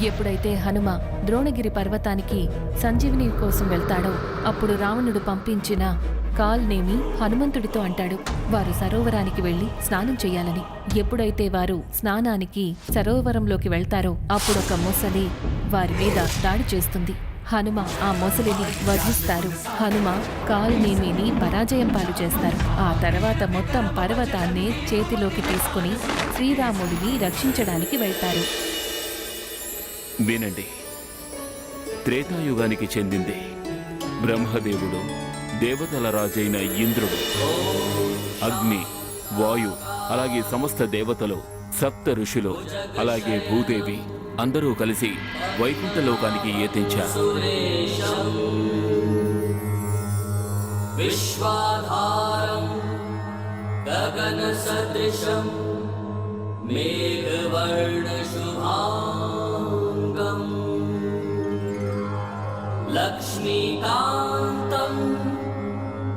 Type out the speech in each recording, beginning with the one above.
ఎప్పుడైతే హనుమ ద్రోణగిరి పర్వతానికి సంజీవిని కోసం వెళ్తాడో అప్పుడు రావణుడు పంపించిన కాల్నేమి హనుమంతుడితో అంటాడు వారు సరోవరానికి వెళ్లి స్నానం చెయ్యాలని. ఎప్పుడైతే వారు స్నానానికి సరోవరంలోకి వెళ్తారో అప్పుడొక మొసలి వారి మీద దాడి చేస్తుంది. హనుమ ఆ మొసలిని వధిస్తారు. హనుమ కాల్నేమిని పరాజయం పాలు చేస్తారు. ఆ తర్వాత మొత్తం పర్వతాన్ని చేతిలోకి తీసుకుని శ్రీరాముడిని రక్షించడానికి వెళ్తారు. వినండి, త్రేతాయుగానికి చెందింది బ్రహ్మదేవుడు, దేవతల రాజైన ఇంద్రుడు, అగ్ని, వాయు, అలాగే సమస్త దేవతలు, సప్త ఋషులు, అలాగే భూదేవి అందరూ కలిసి వైకుంఠ లోకానికి యతించారు. విశ్వాధారం గగన సదృశం మేఘవర్ణ శుభాంగం లక్ష్మీకాంతం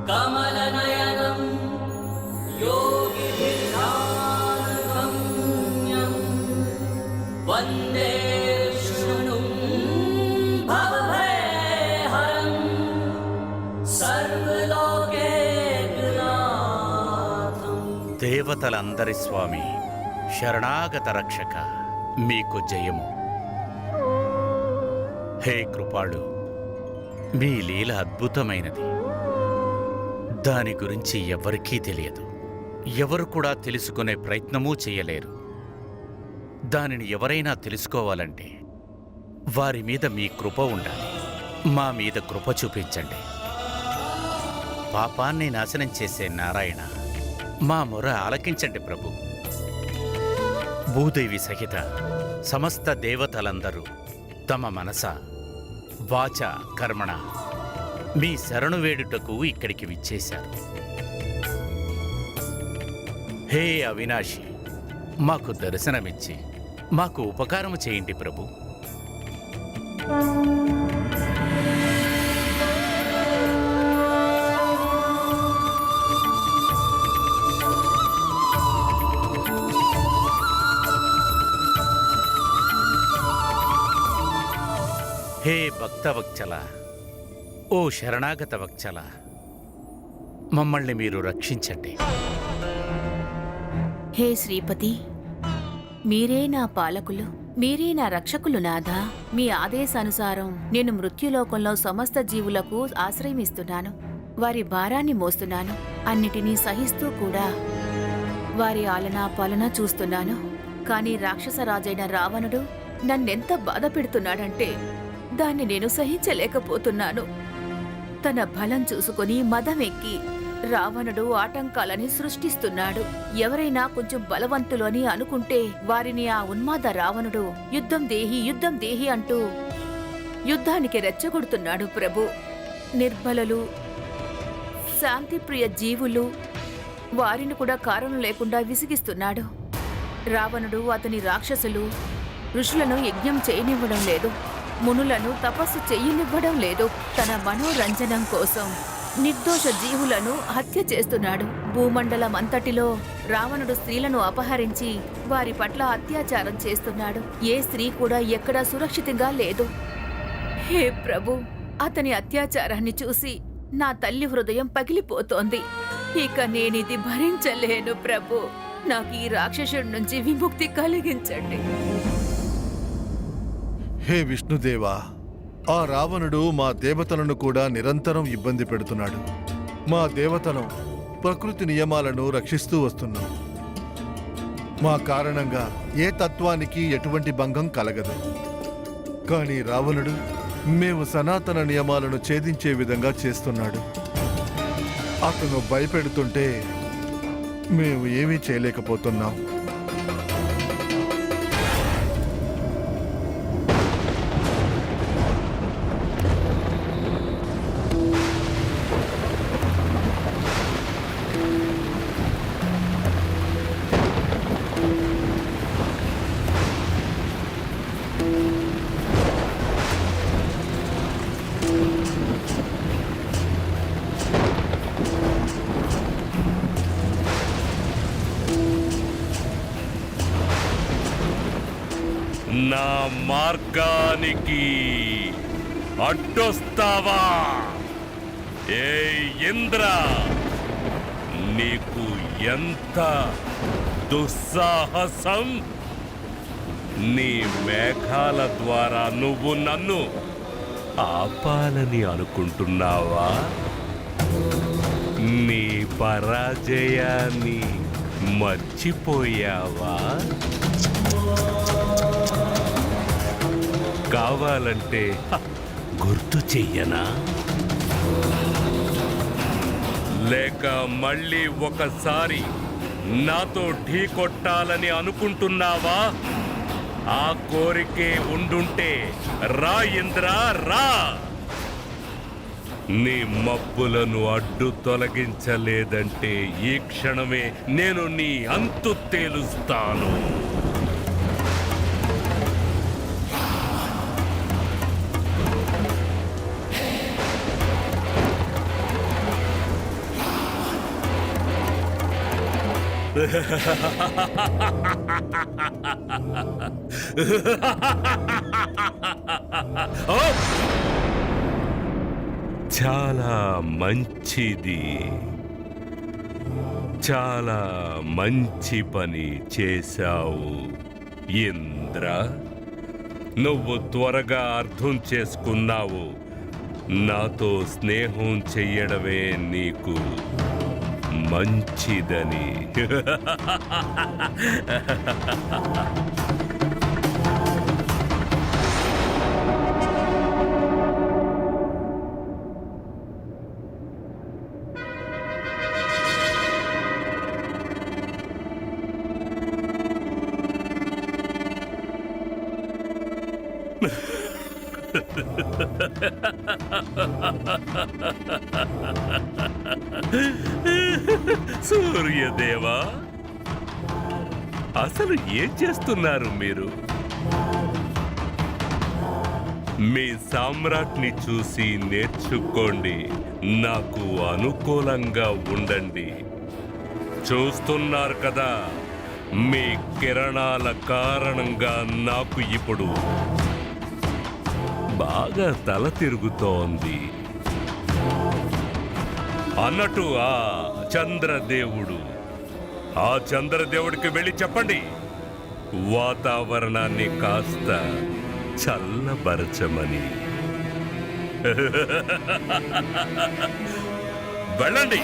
కమలనయనం యోగిభిర్ధ్యానగమ్యం వందే శృణుం భవభయహరం సర్వలోకేకనాథం. దేవతలందరి స్వామి, శరణాగత రక్షక, మీకు జయము. హే కృపాళు, మీ లీల అద్భుతమైనది. దాని గురించి ఎవరికీ తెలియదు. ఎవరు కూడా తెలుసుకునే ప్రయత్నమూ చేయలేరు. దానిని ఎవరైనా తెలుసుకోవాలంటే వారి మీద మీ కృప ఉండాలి. మా మీద కృప చూపించండి. పాపాన్ని నాశనం చేసే నారాయణ, మా మొర ఆలకించండి ప్రభు. భూదేవి సహిత సమస్త దేవతలందరూ తమ మనస, వాచ, కర్మణ మీ శరణు వేడుటకు ఇక్కడికి విచ్చేశారు. హే అవినాశి, మాకు దర్శనమిచ్చి మాకు ఉపకారము చేయండి ప్రభు. హే భక్తవత్సల, ఓ శరణాగత వత్సల, మమ్మల్ని మీరు రక్షించండి. హే శ్రీపతి, మీరే నా పాలకులు, మీరే నా రక్షకులు నాథా. మీ ఆదేశానుసారం నేను మృత్యులోకంలో సమస్త జీవులకు ఆశ్రయమిస్తున్నాను. వారి భారాన్ని మోస్తున్నాను. అన్నిటినీ సహిస్తూ కూడా వారి ఆలనా పాలన చూస్తున్నాను. కానీ రాక్షసరాజైన రావణుడు నన్నెంత బాధ పెడుతున్నాడంటే దాన్ని నేను సహించలేకపోతున్నాను. తన బలం చూసుకుని మదమెక్కి రావణుడు ఆటంకాలని సృష్టిస్తున్నాడు. ఎవరైనా కొంచెం బలవంతులు అని అనుకుంటే వారిని ఆ ఉన్మాద రావణుడు యుద్ధం దేహి, యుద్ధం దేహి అంటూ యుద్ధానికి రెచ్చగొడుతున్నాడు ప్రభు. నిర్బలలు, శాంతిప్రియ జీవులు, వారిని కూడా కారణం లేకుండా విసిగిస్తున్నాడు. రావణుడు అతని రాక్షసులు ఋషులను యజ్ఞం చేయనివ్వడం లేదు, మునులను తపస్సు చెయ్యనివ్వడం లేదు. తన మనోరంజనం కోసం నిర్దోష జీవులను హత్య చేస్తున్నాడు. భూమండలం అంతటిలో రావణుడు స్త్రీలను అపహరించి వారి పట్ల అత్యాచారం చేస్తున్నాడు. ఏ స్త్రీ కూడా ఎక్కడా సురక్షితంగా లేదు. హే ప్రభు, అతని అత్యాచారాన్ని చూసి నా తల్లి హృదయం పగిలిపోతోంది. ఇక నేనిది భరించలేను ప్రభు. నాకు ఈ రాక్షసుడి నుంచి విముక్తి కలిగించండి. హే విష్ణుదేవా, ఆ రావణుడు మా దేవతలను కూడా నిరంతరం ఇబ్బంది పెడుతున్నాడు. మా దేవతలం ప్రకృతి నియమాలను రక్షిస్తూ వస్తున్నాం. మా కారణంగా ఏ తత్వానికి ఎటువంటి భంగం కలగదు. కానీ రావణుడు మేము సనాతన నియమాలను ఛేదించే విధంగా చేస్తున్నాడు. అతను భయపెడుతుంటే మేము ఏమీ చేయలేకపోతున్నాం. నా మార్గానికి అడ్డొస్తావా? ఏ ఇంద్ర, నీకు ఎంత దుస్సాహసం! నీ మేఘాల ద్వారా నువ్వు నన్ను ఆపాలని అనుకుంటున్నావా? నీ పరాజయాన్ని మర్చిపోయావా? కావాలంటే గుర్తు చెయ్యనా? లేక మళ్ళీ ఒకసారి నాతో ఢీ కొట్టాలని అనుకుంటున్నావా? ఆ కోరికే ఉండుంటే రా ఇంద్ర, రా! నీ మబ్బులను అడ్డు తొలగించలేదంటే ఈ క్షణమే నేను నీ అంతు తేలుస్తాను. చాలా మంచిది, చాలా మంచి పని చేశావు ఇంద్ర. నువ్వు త్వరగా అర్థం చేసుకున్నావు. నాతో స్నేహం చెయ్యడమే నీకు మంచిదని. సూర్యదేవా, అసలు ఏం చేస్తున్నారు మీరు? మీ సామ్రాట్ని చూసి నేర్చుకోండి, నాకు అనుకూలంగా ఉండండి. చూస్తున్నారు కదా, మీ కిరణాల కారణంగా నాకు ఇప్పుడు బాగా తల తిరుగుతోంది. అన్నట్టు ఆ చంద్రదేవుడు, ఆ చంద్రదేవుడికి వెళ్ళి చెప్పండి, వాతావరణాన్ని కాస్త చల్లబరచమని. వెళ్ళండి.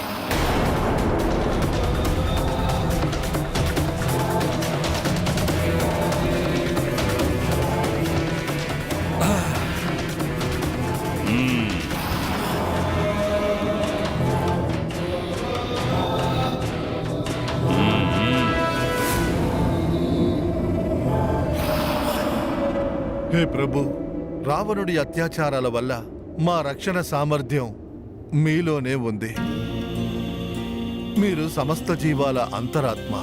హే ప్రభు, రావణుడి అత్యాచారాల వల్ల మా రక్షణ సామర్థ్యం మీలోనే ఉంది. మీరు సమస్త జీవాల అంతరాత్మ.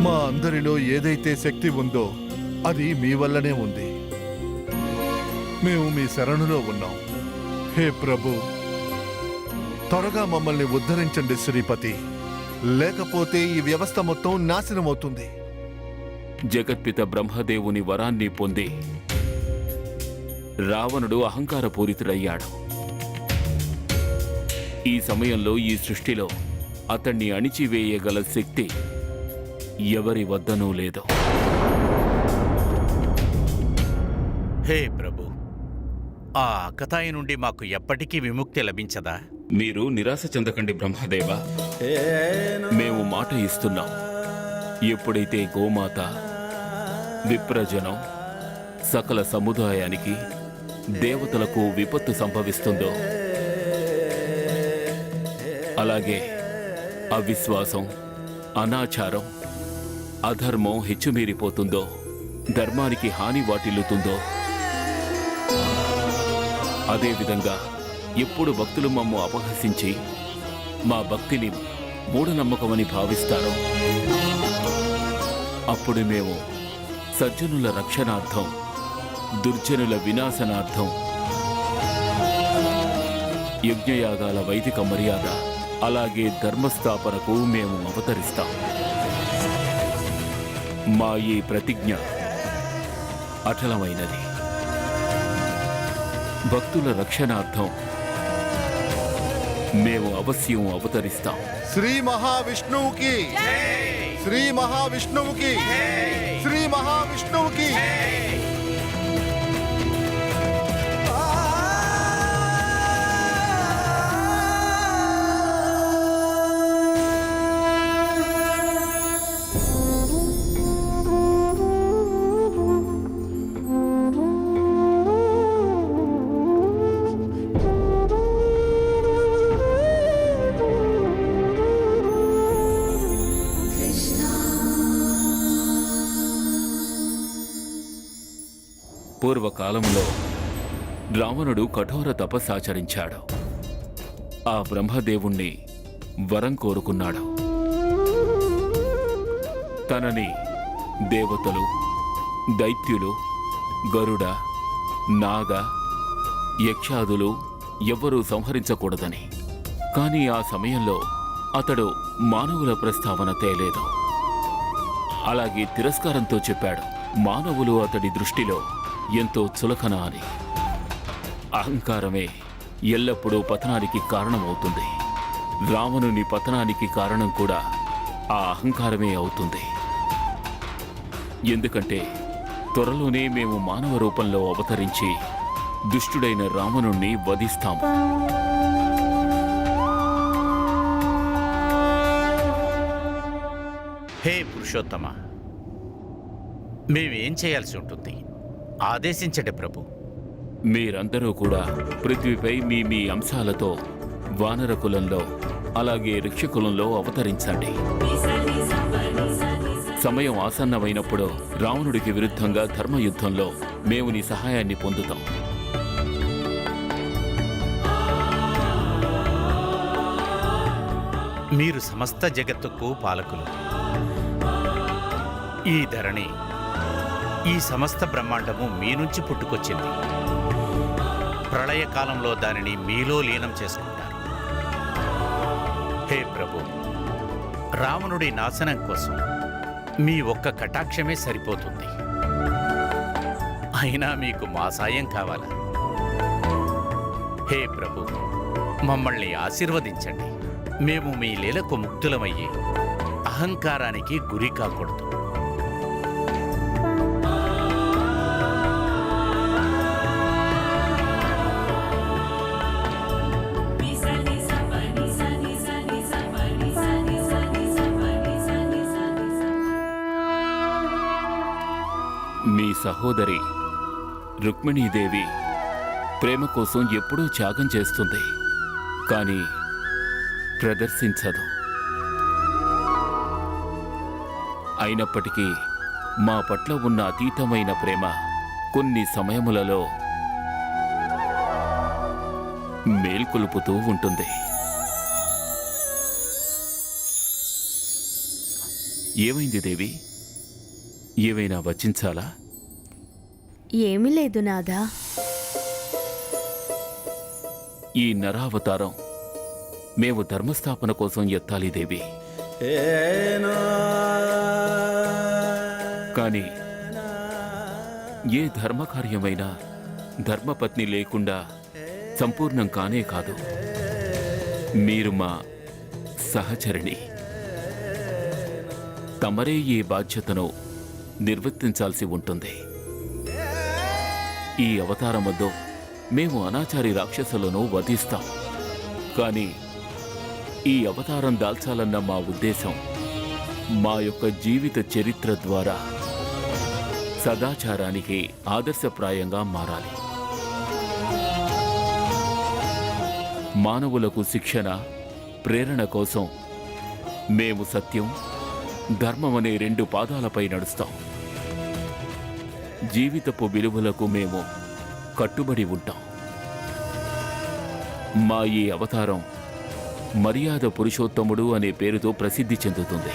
మా అందరిలో ఏదైతే శక్తి ఉందో అది మీ వల్లనే ఉంది. మేము మీ శరణులో ఉన్నాం. హే ప్రభు, త్వరగా మమ్మల్ని ఉద్ధరించండి శ్రీపతి, లేకపోతే ఈ వ్యవస్థ మొత్తం నాశనమవుతుంది. జగత్పిత బ్రహ్మదేవుని వరాన్ని పొంది రావణుడు అహంకారపూరితుడయ్యాడు. ఈ సమయంలో ఈ సృష్టిలో అతన్ని అణిచివేయగల శక్తి ఎవరి వద్దనూ లేదు. హే ప్రభు, ఆ ఆకతాయి నుండి మాకు ఎప్పటికీ విముక్తి లభించదా? మీరు నిరాశ చెందకండి బ్రహ్మదేవ, మేము మాట ఇస్తున్నాం. ఎప్పుడైతే గోమాత, విప్రజనం, సకల సముదాయానికి, దేవతలకు విపత్తు సంభవిస్తుందో, అలాగే అవిశ్వాసం, అనాచారం, అధర్మం హెచ్చుమీరిపోతుందో, ధర్మానికి హాని వాటిల్లుతుందో, అదేవిధంగా ఎప్పుడు భక్తులు మమ్ము అపహసించి మా భక్తిని మూఢనమ్మకమని భావిస్తారో అప్పుడు మేము సజ్జనుల రక్షణార్థం, దుర్జనుల వినాశనార్థం యజ్ఞయాగాల వైదిక మర్యాద, అలాగే ధర్మస్థాపనకు మేము అవతరిస్తాం. మా ఈ ప్రతిజ్ఞ అచలమైనది. భక్తుల రక్షణార్థం మేము అవశ్యం అవతరిస్తాం. శ్రీ మహావిష్ణువుకి, శ్రీ మహావిష్ణువుకి, శ్రీ మహావిష్ణువుకి. పూర్వకాలంలో రావణుడు కఠోర తపస్సాచరించాడు. ఆ బ్రహ్మదేవుణ్ణి వరం కోరుకున్నాడు. తనని దేవతలు, దైత్యులు, గరుడ, నాగ, యక్షాదులు ఎవ్వరూ సంహరించకూడదని. కానీ ఆ సమయంలో అతడు మానవుల ప్రస్తావన తేలేదు. అలాగే తిరస్కారంతో చెప్పాడు, మానవులు అతడి దృష్టిలో ఎంతో చులకన అని. అహంకారమే ఎల్లప్పుడూ పతనానికి కారణమవుతుంది. రావణుని పతనానికి కారణం కూడా ఆ అహంకారమే అవుతుంది. ఎందుకంటే త్వరలోనే మేము మానవ రూపంలో అవతరించి దుష్టుడైన రావణుణ్ణి వధిస్తాము. హే పురుషోత్తమ, మేమేం చేయాల్సి ఉంటుంది? ఆదేశించండి ప్రభు. మీరందరూ కూడా పృథ్వీపై మీ మీ అంశాలతో వానర కులంలో అలాగే ఋక్షకులంలో అవతరించండి. సమయం ఆసన్నమైనప్పుడు రావణుడికి విరుద్ధంగా ధర్మయుద్ధంలో మేము నీ సహాయాన్ని పొందుతాం. మీరు సమస్త జగత్తుకు పాలకులు. ఈ ధరణి, ఈ సమస్త బ్రహ్మాండము మీ నుంచి పుట్టుకొచ్చింది. ప్రళయకాలంలో దానిని మీలో లీనం చేసుకుంటారు. హే ప్రభు, రావణుడి నాశనం కోసం మీ ఒక్క కటాక్షమే సరిపోతుంది. అయినా మీకు మా సాయం కావాలా? హే ప్రభు, మమ్మల్ని ఆశీర్వదించండి. మేము మీ లీలకు ముక్తులమయ్యి అహంకారానికి గురి కాకూడదు. మీ సహోదరి రుక్మిణీదేవి ప్రేమ కోసం ఎప్పుడూ త్యాగం చేస్తుంది, కానీ ప్రదర్శించదు. అయినప్పటికీ మా పట్ల ఉన్న అతీతమైన ప్రేమ కొన్ని సమయములలో మేల్కొలుపుతూ ఉంటుంది. ఏమైంది దేవి? ఏమైనా వచించాలా? ఏమీ లేదు నాదా. ఈ నరావతారం మేము ధర్మస్థాపన కోసం ఎత్తాలి దేవి. కానీ ఏ ధర్మకార్యమైనా ధర్మపత్ని లేకుండా సంపూర్ణం కానే కాదు. మీరు మా సహచరిణి. తమరే ఈ బాధ్యతను నిర్వర్తించాల్సి ఉంటుంది. ఈ అవతారమద్దో మేము అనాచారి రాక్షసులను వధిస్తాం. కానీ ఈ అవతారం దాల్చాలన్న మా ఉద్దేశం మా యొక్క జీవిత చరిత్ర ద్వారా సదాచారానికి ఆదర్శప్రాయంగా మారాలి. మానవులకు శిక్షణ, ప్రేరణ కోసం మేము సత్యం, ధర్మం అనే 2 పాదాలపై నడుస్తాం. జీవితపు విలువలకు మేము కట్టుబడి ఉంటాం. మా ఈ అవతారం మర్యాద పురుషోత్తముడు అనే పేరుతో ప్రసిద్ధి చెందుతుంది.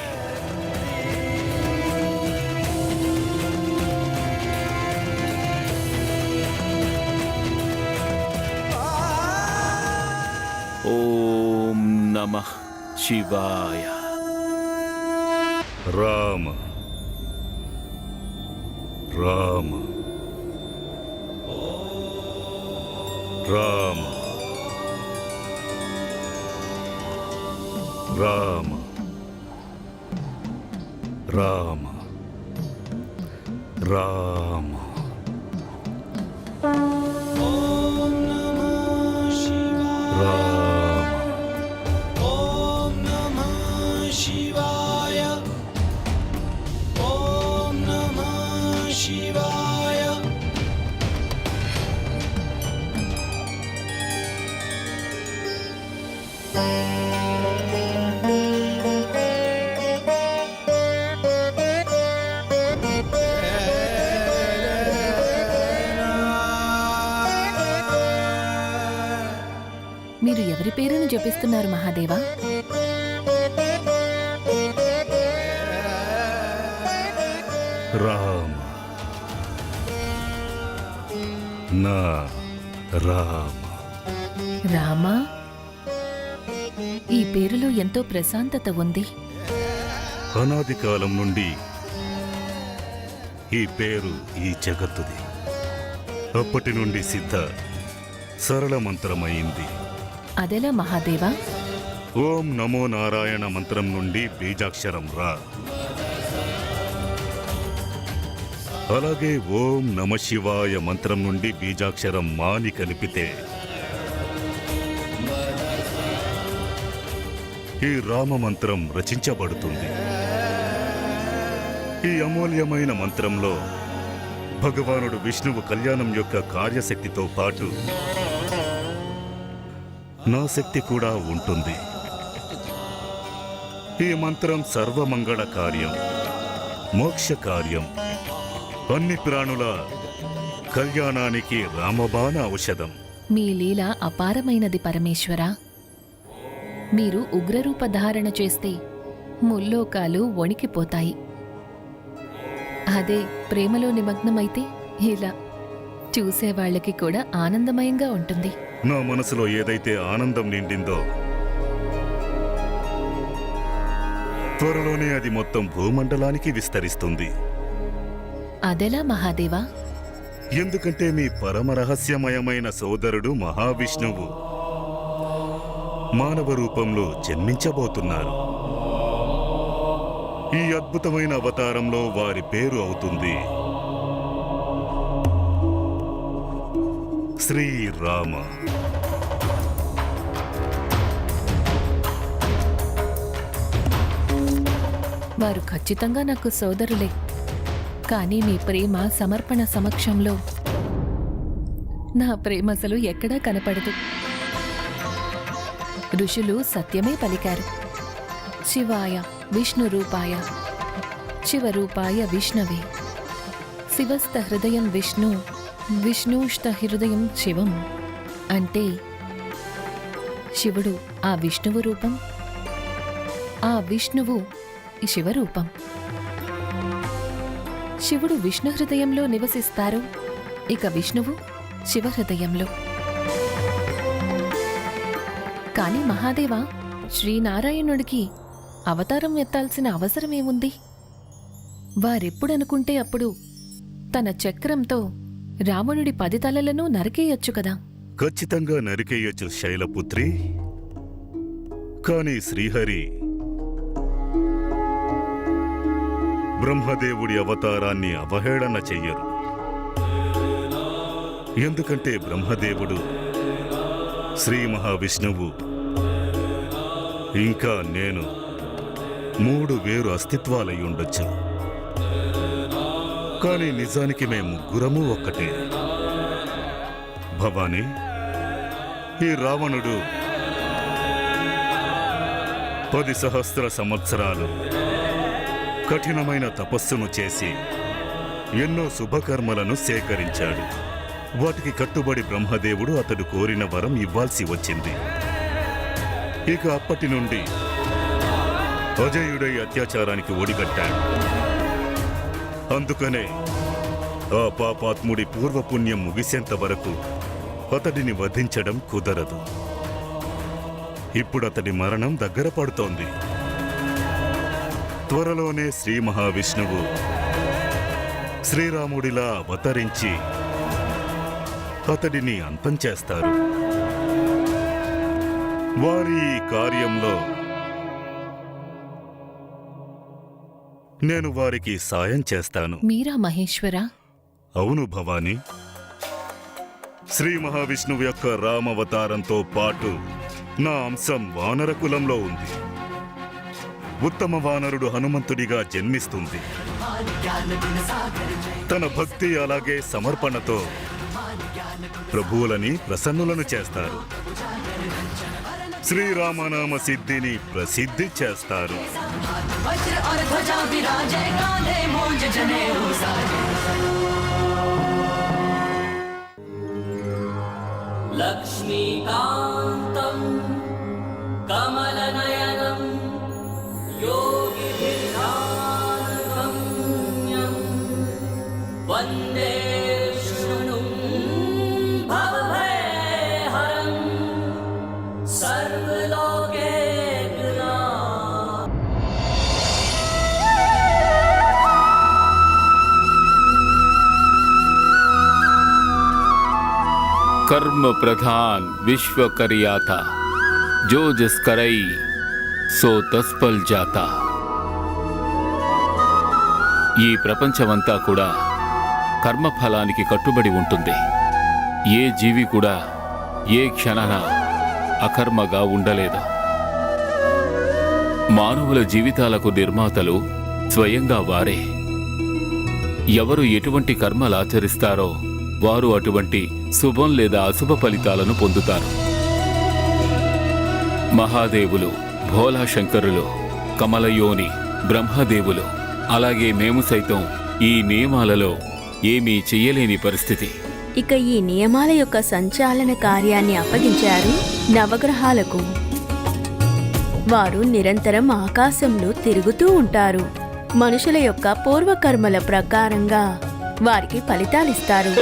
ఓం నమః శివాయ. రామ రామ రామ రామ రామ రామ రామ మీరు ఎవరి పేరును జపిస్తున్నారు మహాదేవా? రామ నా రామ రామా? ఈ పేరులో ఎంతో ప్రశాంతత ఉంది. అనాది కాలం నుండి ఈ పేరు ఈ జగత్తుది. అప్పటి నుండి సిద్ధ సరళ మంత్రమైంది. అదెలా మహాదేవా? ఓం నమో నారాయణ మంత్రం నుండి బీజాక్షరం రా. అలాగే ఓం నమ శివాయ మంత్రం నుండి బీజాక్షరం మాని కలిపితే ఈ రామ మంత్రం రచించబడుతుంది. ఈ అమూల్యమైన మంత్రంలో భగవానుడు విష్ణువు కళ్యాణం యొక్క కార్యశక్తితో పాటు నా శక్తి కూడా ఉంటుంది. ఈ మంత్రం సర్వమంగళ కార్యం, మోక్ష కార్యం, అన్ని ప్రాణుల కళ్యాణానికి రామబాణ ఔషధం. మీ లీల అపారమైనది పరమేశ్వరా. మీరు ఉగ్రరూప ధారణ చేస్తే ముల్లోకాలు వణికిపోతాయి. అదే ప్రేమలో నిమగ్నమైతే ఇలా చూసేవాళ్లకి కూడా ఆనందమయంగా ఉంటుంది. నా మనసులో ఏదైతే ఆనందం నిండిందో త్వరలోనే అది మొత్తం భూమండలానికి విస్తరిస్తుంది. అదెలా మహాదేవా? ఎందుకంటే మీ పరమ రహస్యమయమైన సోదరుడు మహావిష్ణువు మానవ రూపంలో జన్మించబోతున్నారు. ఈ అద్భుతమైన అవతారంలో వారి పేరు అవుతుంది శ్రీరామ. వారు ఖచ్చితంగా నాకు సోదరులే. కానీ మీ ప్రేమ సమర్పణ సమక్షంలో నా ప్రేమ అసలు ఎక్కడా కనపడదు. ఋషులు సత్యమే పలికారు. శివాయ విష్ణు రూపాయ శివరూపాయ విష్ణవే శివస్థ హృదయం విష్ణు విష్ణుష్ట హృదయం శివం. అంటే శివుడు ఆ విష్ణువు రూపం, ఆ విష్ణువు ఈ శివరూపం. శివుడు విష్ణు హృదయంలో నివసిస్తారు, ఇక విష్ణువు శివహృదయంలో. కాని మహాదేవా, శ్రీనారాయణుడికి అవతారం ఎత్తాల్సిన అవసరమేముంది? వారెప్పుడనుకుంటే అప్పుడు తన చక్రంతో రావణుడి 10 తలలను నరికేయొచ్చు కదా. ఖచ్చితంగా నరికేయొచ్చు శైలపుత్రి. కానీ శ్రీహరి బ్రహ్మదేవుడి అవతారాన్ని అవహేళన చెయ్యరు. ఎందుకంటే బ్రహ్మదేవుడు, శ్రీ మహావిష్ణువు ఇంకా నేను 3 వేరు అస్తిత్వాలై ఉండొచ్చు. కానీ నిజానికి మేము ముగ్గురము ఒక్కటే. భవానీ, ఈ రావణుడు 10 సహస్ర సంవత్సరాలు కఠినమైన తపస్సును చేసి ఎన్నో శుభకర్మలను సేకరించాడు. వాటికి కట్టుబడి బ్రహ్మదేవుడు అతడు కోరిన వరం ఇవ్వాల్సి వచ్చింది. ఇక అప్పటి నుండి అజయుడై అత్యాచారానికి ఒడిగట్టాడు. అందుకనే ఆ పాపాత్ముడి పూర్వపుణ్యం ముగిసేంత వరకు అతడిని వధించడం కుదరదు. ఇప్పుడు అతడి మరణం దగ్గర పడుతోంది. త్వరలోనే శ్రీ మహావిష్ణువు శ్రీరాముడిలా అవతరించి అతడిని అంతం చేస్తారు. వారి ఈ కార్యంలో నేను వారికి సాయం చేస్తాను. మీరా మహేశ్వరా? అవును భవాని. శ్రీ మహావిష్ణువు యొక్క రామవతారంతో పాటు నా అంశం వానర కులంలో ఉంది. ఉత్తమ వానరుడు హనుమంతుడిగా జన్మిస్తుంది. తన భక్తి అలాగే సమర్పణతో ప్రభువులని ప్రసన్నులను చేస్తారు. శ్రీరామనామ సిద్ధిని ప్రసిద్ధి చేస్తారు. वज्र और ध्वजा विराजे कांधे मूंज जनेऊ साजे लक्ष्मीकान्तं कमलनयनं योगिभिर्ध्यानगम्यं वन्दे विष्णुं भवभयहरं सर्वलोकेऽग्रजा कर्म प्रधान विश्व करियाता जो जिस करई సో తస్పల్ జాతా. ఈ ప్రపంచమంతా కూడా కర్మఫలానికి కట్టుబడి ఉంటుంది. ఏ జీవి కూడా ఏ క్షణాన అకర్మగా ఉండలేదు. మానవుల జీవితాలకు నిర్మాతలు స్వయంగా వారే. ఎవరు ఎటువంటి కర్మలాచరిస్తారో వారు అటువంటి శుభం లేదా అశుభ ఫలితాలను పొందుతారు. మహాదేవులు, భోలాశంకరులు, కమలయోని, బ్రహ్మదేవులు, అలాగే మేము సైతం ఈ నియమాలలో ఏమీ చెయ్యలేని పరిస్థితి. ఇక ఈ నియమాల యొక్క సంచాలన కార్యాన్ని అప్పగించారు నవగ్రహాలకు. వారు నిరంతరం ఆకాశంలో తిరుగుతూ ఉంటారు. మనుషుల యొక్క పూర్వకర్మల ప్రకారంగా వారికి ఫలితాలిస్తారు.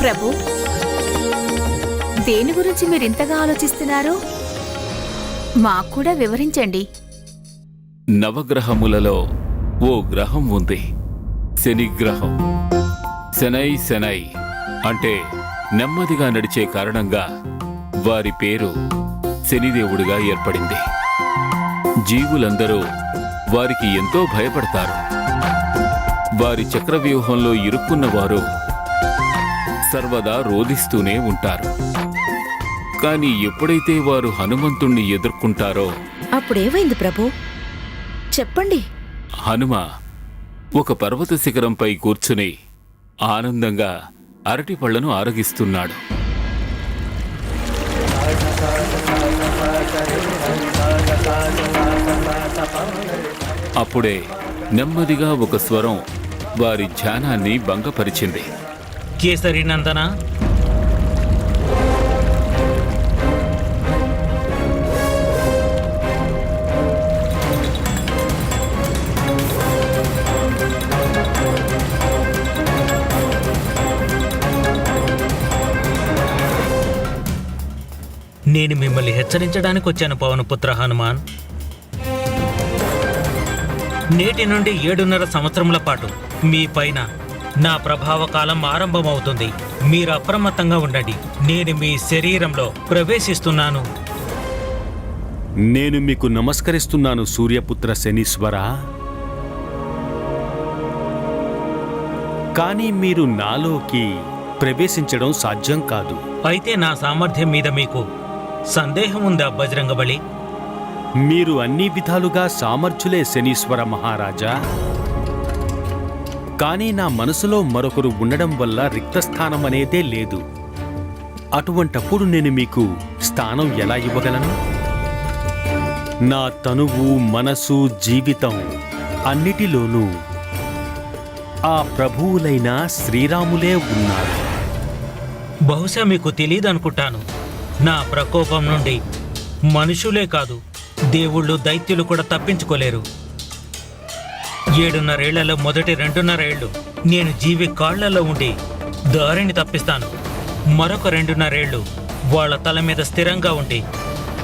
ప్రభు, దేని గురించి మీరు ఇంతగా ఆలోచిస్తున్నారు? మాకు కూడా వివరించండి. నవగ్రహములలో ఓ గ్రహం ఉంది, శనిగ్రహం. శనై అంటే నెమ్మదిగా నడిచే కారణంగా వారి పేరు శనిదేవుడిగా ఏర్పడింది. జీవులందరూ వారికి ఎంతో భయపడతారు. వారి చక్రవ్యూహంలో ఇరుక్కున్నవారు సర్వదా రోదిస్తూనే ఉంటారు. కానీ ఎప్పుడైతే వారు హనుమంతుణ్ణి ఎదుర్కొంటారో అప్పుడేమైంది ప్రభు? చెప్పండి. హనుమ ఒక పర్వత శిఖరంపై కూర్చుని ఆనందంగా అరటి పళ్లను ఆరగిస్తున్నాడు. అప్పుడే నెమ్మదిగా ఒక స్వరం వారి ధ్యానాన్ని భంగపరిచింది. కేసరి నందన, నేను మిమ్మల్ని హెచ్చరించడానికి వచ్చాను పవనపుత్ర హనుమాన్. నేటి నుండి 7.5 సంవత్సరముల పాటు మీ పైన నా ప్రభావ కాలం ఆరంభమవుతుంది. మీరు అప్రమత్తంగా ఉండండి. నేను మీ శరీరంలో ప్రవేశిస్తున్నాను. నేను మీకు నమస్కరిస్తున్నాను సూర్యపుత్ర శనీశ్వర. కానీ మీరు నాలోకి ప్రవేశించడం సాధ్యం కాదు. అయితే నా సామర్థ్యం మీద మీకు సందేహం ఉందా బజరంగబలి? మీరు అన్ని విధాలుగా సామర్థ్యులే శనీశ్వర మహారాజా. కానీ నా మనసులో మరొకరు ఉండడం వల్ల రిక్తస్థానం అనేదే లేదు. అటువంటప్పుడు నేను మీకు స్థానం ఎలా ఇవ్వగలను? నా తనువు, మనసు, జీవితం అన్నిటిలోనూ ఆ ప్రభువులైన శ్రీరాములే ఉన్నారు. బహుశా మీకు తెలియదనుకుంటాను, నా ప్రకోపం నుండి మనుషులే కాదు, దేవుళ్ళు, దైత్యులు కూడా తప్పించుకోలేరు. 7.5 ఏళ్లలో మొదటి 2.5 ఏళ్లు నేను జీవి కాళ్లలో ఉండి దారిని తప్పిస్తాను. మరొక 2.5 ఏళ్లు వాళ్ళ తల మీద స్థిరంగా ఉండి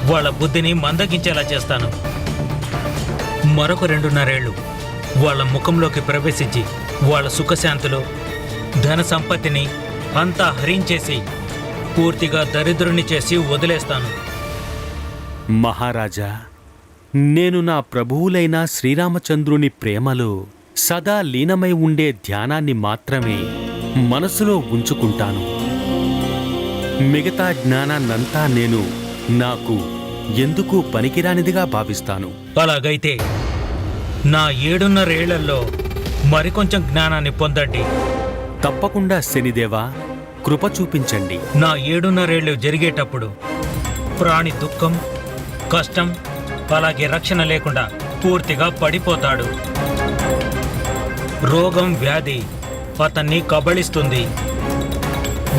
వాళ్ళ బుద్ధిని మందగించేలా చేస్తాను. మరొక 2.5 ఏళ్లు వాళ్ళ ముఖంలోకి ప్రవేశించి వాళ్ళ సుఖశాంతులు ధన సంపత్తిని అంతా హరించేసి పూర్తిగా దరిద్రుని చేసి వదిలేస్తాను. మహారాజా, నేను నా ప్రభువులైన శ్రీరామచంద్రుని ప్రేమలో సదా లీనమై ఉండే ధ్యానాన్ని మాత్రమే మనసులో ఉంచుకుంటాను. మిగతా జ్ఞానాన్నంతా నేను నాకు ఎందుకు పనికిరానిదిగా భావిస్తాను. అలాగైతే నా 7.5 ఏళ్లలో మరికొంచెం జ్ఞానాన్ని పొందండి. తప్పకుండా శనిదేవా, కృప చూపించండి. నా 7.5 ఏళ్ళు జరిగేటప్పుడు ప్రాణి దుఃఖం, కష్టం, అలాగే రక్షణ లేకుండా పూర్తిగా పడిపోతాడు. రోగం, వ్యాధి అతన్ని కబళిస్తుంది.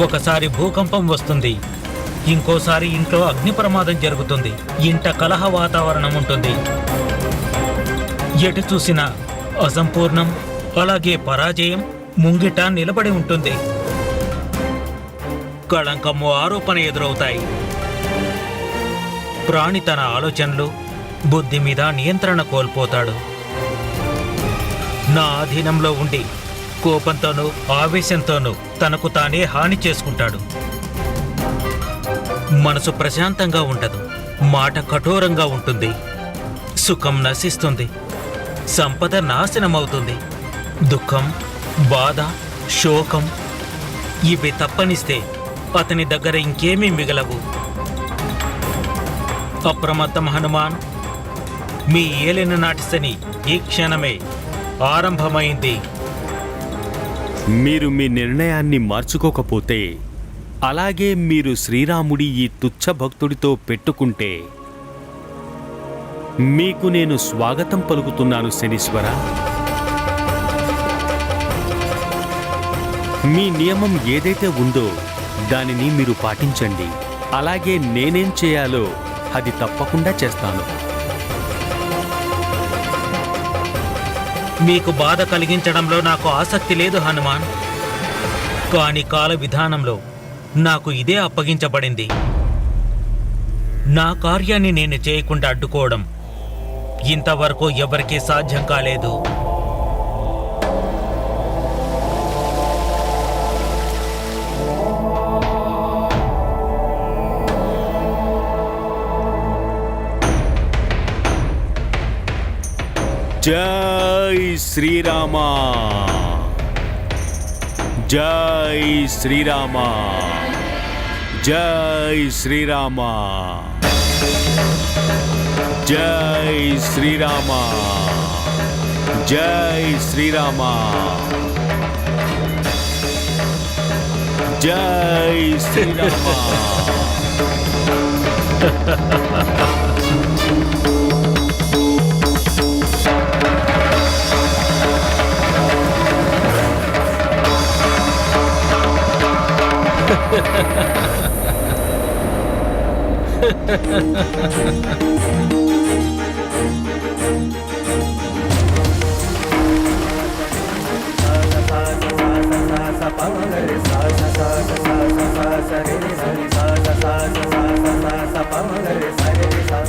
ఒకసారి భూకంపం వస్తుంది, ఇంకోసారి ఇంట్లో అగ్ని ప్రమాదం జరుగుతుంది, ఇంట కలహ వాతావరణం ఉంటుంది. ఎటు చూసినా అసంపూర్ణం, అలాగే పరాజయం ముంగిట నిలబడి ఉంటుంది. కళంకము, ఆరోపణ ఎదురవుతాయి. ప్రాణి తన ఆలోచనలు, బుద్ధి మీద నియంత్రణ కోల్పోతాడు. నా అధీనంలో ఉండి కోపంతోనూ ఆవేశంతోనూ తనకు తానే హాని చేసుకుంటాడు. మనసు ప్రశాంతంగా ఉండదు, మాట కఠోరంగా ఉంటుంది, సుఖం నశిస్తుంది, సంపద నాశనమవుతుంది. దుఃఖం, బాధ, శోకం ఇవి తప్పనిస్తే అతని దగ్గర ఇంకేమీ మిగలవు. అప్రమత్తం హనుమాన్, మీ ఏలిన నాటి శని ఈ క్షణమే ఆరంభమైంది. మీరు మీ నిర్ణయాన్ని మార్చుకోకపోతే, అలాగే మీరు శ్రీరాముడి ఈ తుచ్చ భక్తుడితో పెట్టుకుంటే మీకు నేను స్వాగతం పలుకుతున్నాను శనీశ్వర. మీ నియమం ఏదైతే ఉందో దానిని మీరు పాటించండి. అలాగే నేనేం చేయాలో అది తప్పకుండా చేస్తాను. మీకు బాధ కలిగించడంలో నాకు ఆసక్తి లేదు హనుమాన్, కానీ కాల విధానంలో నాకు ఇదే అప్పగించబడింది. నా కార్యాన్ని నేను చేయకుండా అడ్డుకోవడం ఇంతవరకు ఎవరికీ సాధ్యం కాలేదు. జై శ్రీరామ, జై శ్రీరామ, జై శ్రీరామ, జై శ్రీరామ, జై శ్రీరామ, జై శ్రీరామ.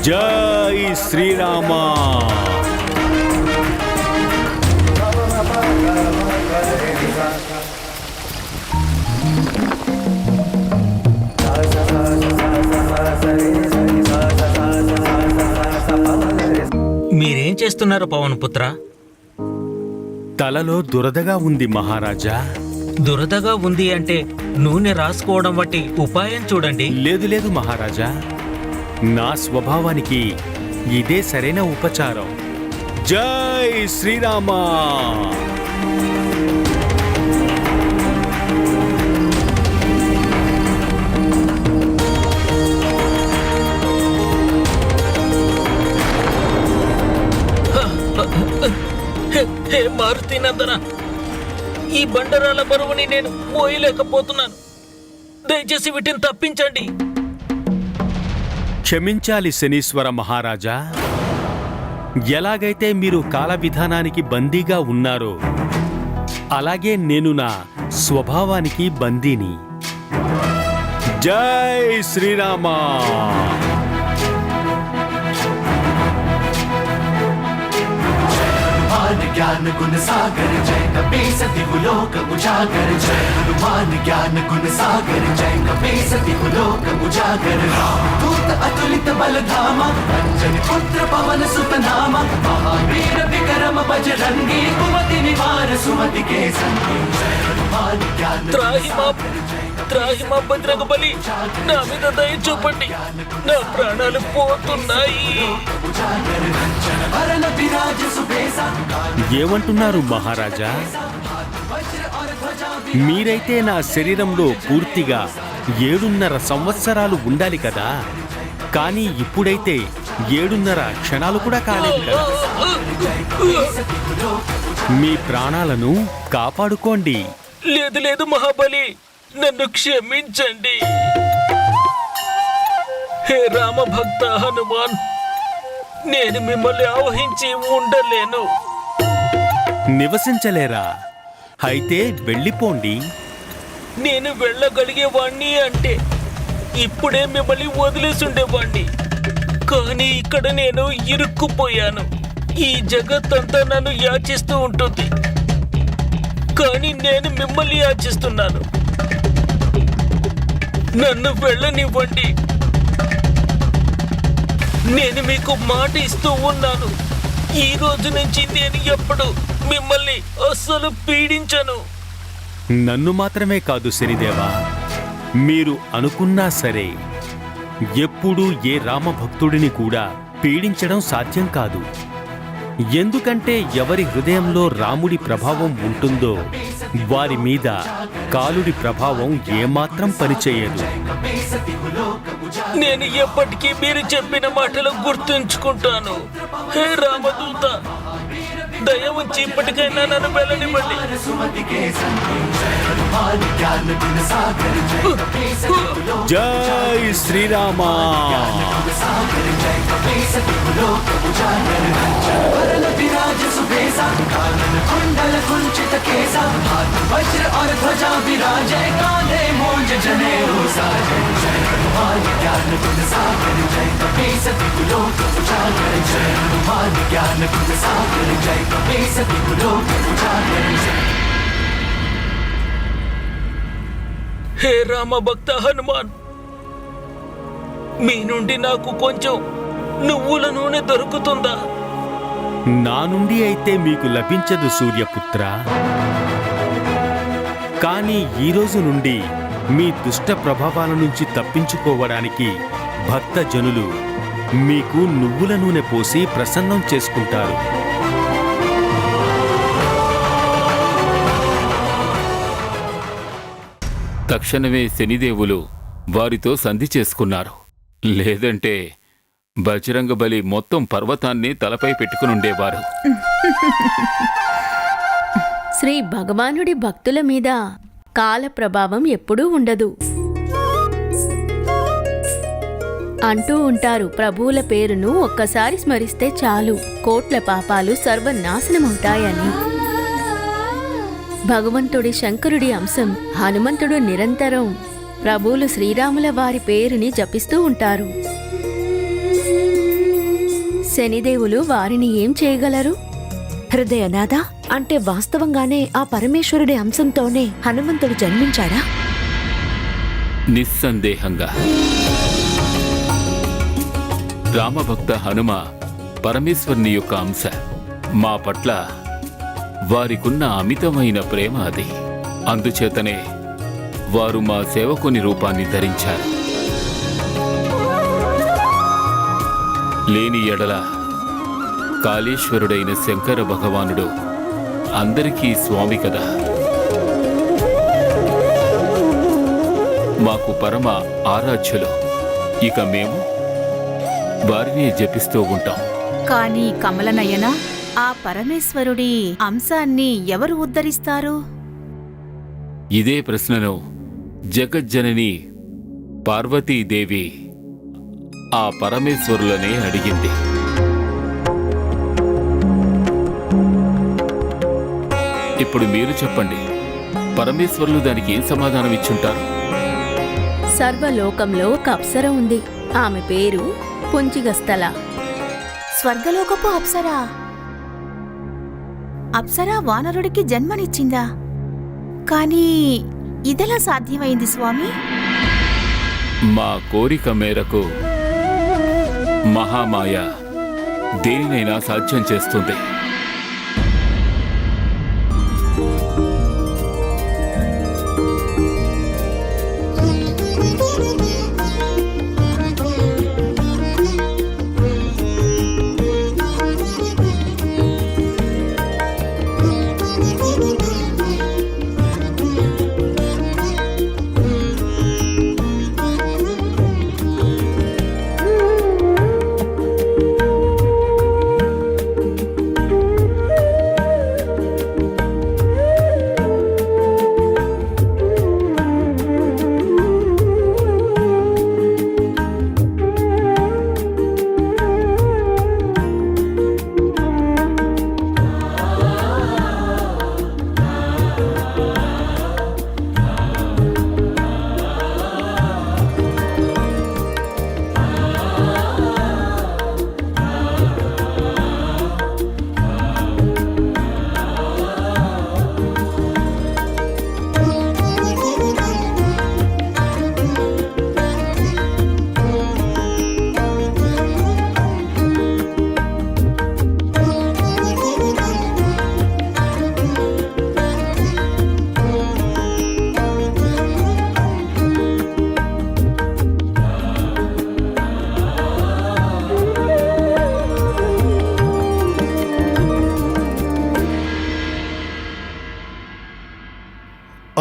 జై శ్రీరామ. మీరేం చేస్తున్నారు పవనపుత్ర? తలలో దురదగా ఉంది మహారాజా. దురదగా ఉంది అంటే నూనె రాసుకోవడం వంటి ఉపాయం చూడండి. లేదు లేదు మహారాజా, నా స్వభావానికి ఇదే సరైన ఉపచారం. జై శ్రీరామ. హే మారుతినందన, ఈ బండరాల బరువుని నేను మోయలేకపోతున్నాను. దయచేసి వీటిని తప్పించండి. క్షమించాలి శనీశ్వర మహారాజా. ఎలాగైతే మీరు కాల విధానానికి బందీగా ఉన్నారో అలాగే నేను నా స్వభావానికి బందీని. జై శ్రీరామ. ज्ञान ज्ञान गुण सागर जय कपीस दिहुलोक उजागर जय हनुमान ज्ञान गुण सागर जय कपीस दिहुलोक उजागर दूत अतुलित बल धामा अंजनी पुत्र पवन सुत नामा महावीर विक्रम बजरंगी कुमति निवार सुमति के संगी जय हनुमान ज्ञान త్రాహిమా బజరంగబలి, నా మీద దయ చూపండి, నా ప్రాణాలు పోతున్నాయి. ఏమంటున్నారు మహారాజా? మీరైతే నా శరీరంలో పూర్తిగా 7.5 సంవత్సరాలు ఉండాలి కదా, కానీ ఇప్పుడైతే 7.5 క్షణాలు కూడా కాలేదు కదా. మీ ప్రాణాలను కాపాడుకోండి. లేదు లేదు మహాబలి, నన్ను క్షమించండి. హే రామభక్త హనుమాన్, నేను మిమ్మల్ని ఆవహించి ఉండలేను. నివసించలేరా? అయితే వెళ్ళిపోండి. నేను వెళ్ళగలిగేవాణ్ణి అంటే ఇప్పుడే మిమ్మల్ని వదిలేసుండేవాణ్ణి, కానీ ఇక్కడ నేను ఇరుక్కుపోయాను. ఈ జగత్తంతా నన్ను యాచిస్తూ ఉంటుంది, కానీ నేను మిమ్మల్ని యాచిస్తున్నాను. నన్ను వెళ్ళనివ్వండి. నేను మీకు మాట ఇస్తూ ఉన్నాను, ఈ రోజు నుంచి నేను ఎప్పుడు మిమ్మల్ని అస్సలు పీడించను. నన్ను మాత్రమే కాదు శనిదేవా, మీరు అనుకున్నా సరే ఎప్పుడూ ఏ రామభక్తుడిని కూడా పీడించడం సాధ్యం కాదు. ఎందుకంటే ఎవరి హృదయంలో రాముడి ప్రభావం ఉంటుందో వారి మీద కాలుడి ప్రభావం ఏమాత్రం పనిచేయదు. నేను ఎప్పటికీ మీరు చెప్పిన మాటలు గుర్తుంచుకుంటాను. హే రామదూత, దయ ఉంచి ఇప్పటికైనా నన్ను వెళ్ళనివ్వండి. జై శ్రీరామ. वज्र और ध्वजा विराजे कांधे मूंज जनेऊ साजे जय हनुमान ज्ञान गुण सागर जय कपीस दिहुलोक उजागर जय हनुमान ज्ञान गुण सागर जय कपीस दिहुलोक उजागर जय. హే రామ భక్త హనుమాన్, మీ నుండి నాకు కొంచెం నువ్వుల నూనె దొరుకుతుందా? నా నుండి అయితే మీకు లభించదు సూర్యపుత్ర, కానీ ఈ రోజు నుండి మీ దుష్ట ప్రభావాల నుంచి తప్పించుకోవడానికి భక్తజనులు మీకు నువ్వుల నూనె పోసి ప్రసన్నం చేసుకుంటారు. తక్షణమే శనిదేవులు వారితో సంధి చేసుకున్నారు. లేదంటే బజరంగబలి మొత్తం పర్వతాన్ని తలపై పెట్టుకునుండేవారు. శ్రీ భగవానుడి భక్తుల మీద కాల ప్రభావం ఎప్పుడూ ఉండదు అంటూ ఉంటారు. ప్రభువుల పేరును ఒక్కసారి స్మరిస్తే చాలు, కోట్ల పాపాలు సర్వనాశనమవుతాయని. భగవంతుడి శంకరుడి అంశం హనుమంతుడు నిరంతరం ప్రభువులు శ్రీరాముల వారి పేరుని జపిస్తూ ఉంటారు. శనిదేవులు వారిని ఏం చేయగలరు? హృదయనాథ, అంటే వాస్తవంగానే ఆ పరమేశ్వరుడి అంశంతోనే హనుమంతుడు జన్మించాడా? నిస్సందేహంగా రామభక్త హనుమ పరమేశ్వరుని యొక్క అంశ. మా పట్ల వారికున్న అమితమైన ప్రేమ అది. అందుచేతనే వారు మా సేవకుని రూపాన్ని ధరించారు. లేని ఎడల కాళేశ్వరుడైన శంకర భగవానుడు అందరికీ స్వామి కదా. మాకు పరమ ఆరాధ్యులు. ఇక మేము వారిని జపిస్తూ ఉంటాం. కానీ కమలనయన, ఆ పరమేశ్వరుడి అంశాన్ని ఎవరు ఉద్ధరిస్తారు? ఇదే ప్రశ్నను జగజ్జనని పార్వతీదేవి ఆ పరమేశ్వరులనే అడిగింది. ఇప్పుడు మీరు చెప్పండి, పరమేశ్వరులు దానికి ఏం సమాధానం ఇచ్చుంటారు? సర్వలోకంలో ఒక అప్సర ఉంది. ఆమె పేరు పుంజిగస్థల. స్వర్గలోకపు అప్సరా? అప్సరా వానరుడికి జన్మనిచ్చిందా? కానీ ఇదెలా సాధ్యమైంది స్వామి? మా కోరిక మేరకు మహామాయ దేనినైనా సాధ్యం చేస్తుంది.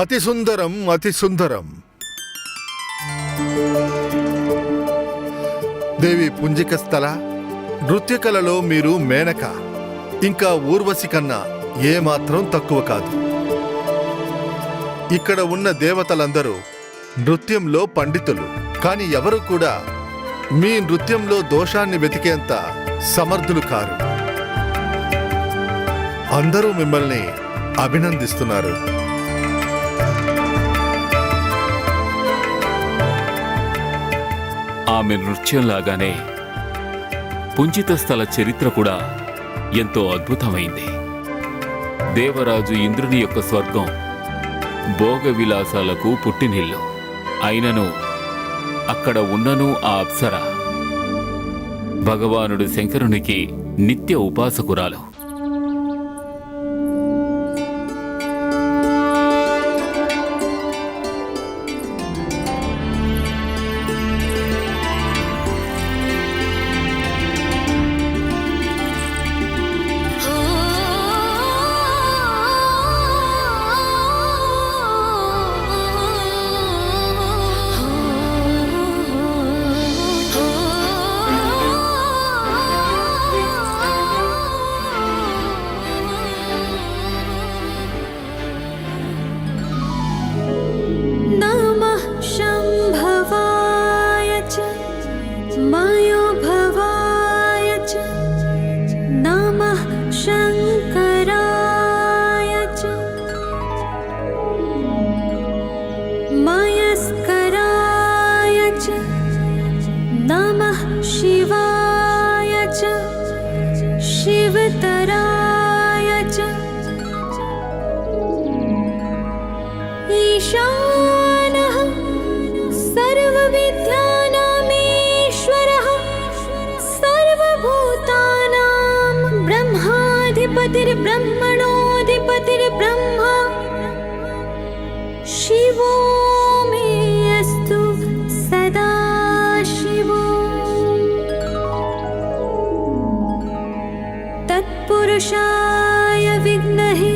అతి సుందరం, అతి సుందరం. దేవి పుంజిక స్థల నృత్యకళలో మీరు మేనక ఇంకా ఊర్వశి కన్నా ఏమాత్రం తక్కువ కాదు. ఇక్కడ ఉన్న దేవతలందరూ నృత్యంలో పండితులు, కాని ఎవరు కూడా మీ నృత్యంలో దోషాన్ని వెతికేంత సమర్థులు కారు. అందరూ మిమ్మల్ని అభినందిస్తున్నారు. ఆమె నృత్యంలాగానే పుంజిత స్థల చరిత్ర కూడా ఎంతో అద్భుతమైంది. దేవరాజు ఇంద్రుని యొక్క స్వర్గం భోగ విలాసాలకు పుట్టినిల్లు అయినను అక్కడ ఉన్నను ఆ అప్సర భగవానుడు శంకరునికి నిత్య ఉపాసకురాలు. ब्रह्मणोऽधिपतिर्ब्रह्मा शिवो मे अस्तु सदा शिवो तत्पुरुषाय विद्महे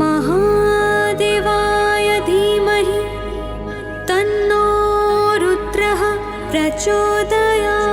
महादेवाय धीमहि तन्नो रुद्रः प्रचोदयात्।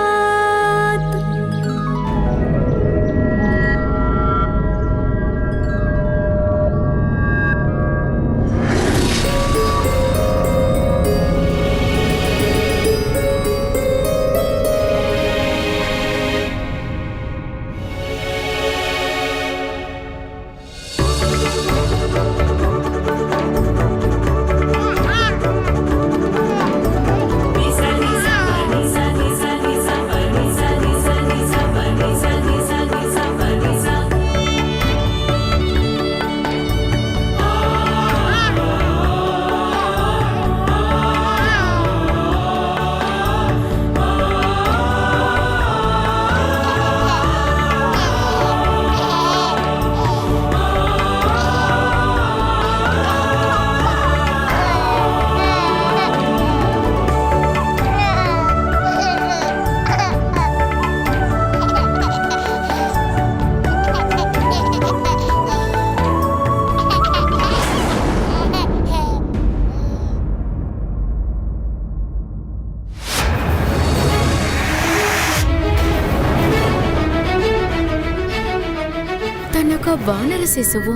ఒక వానర శిశువు.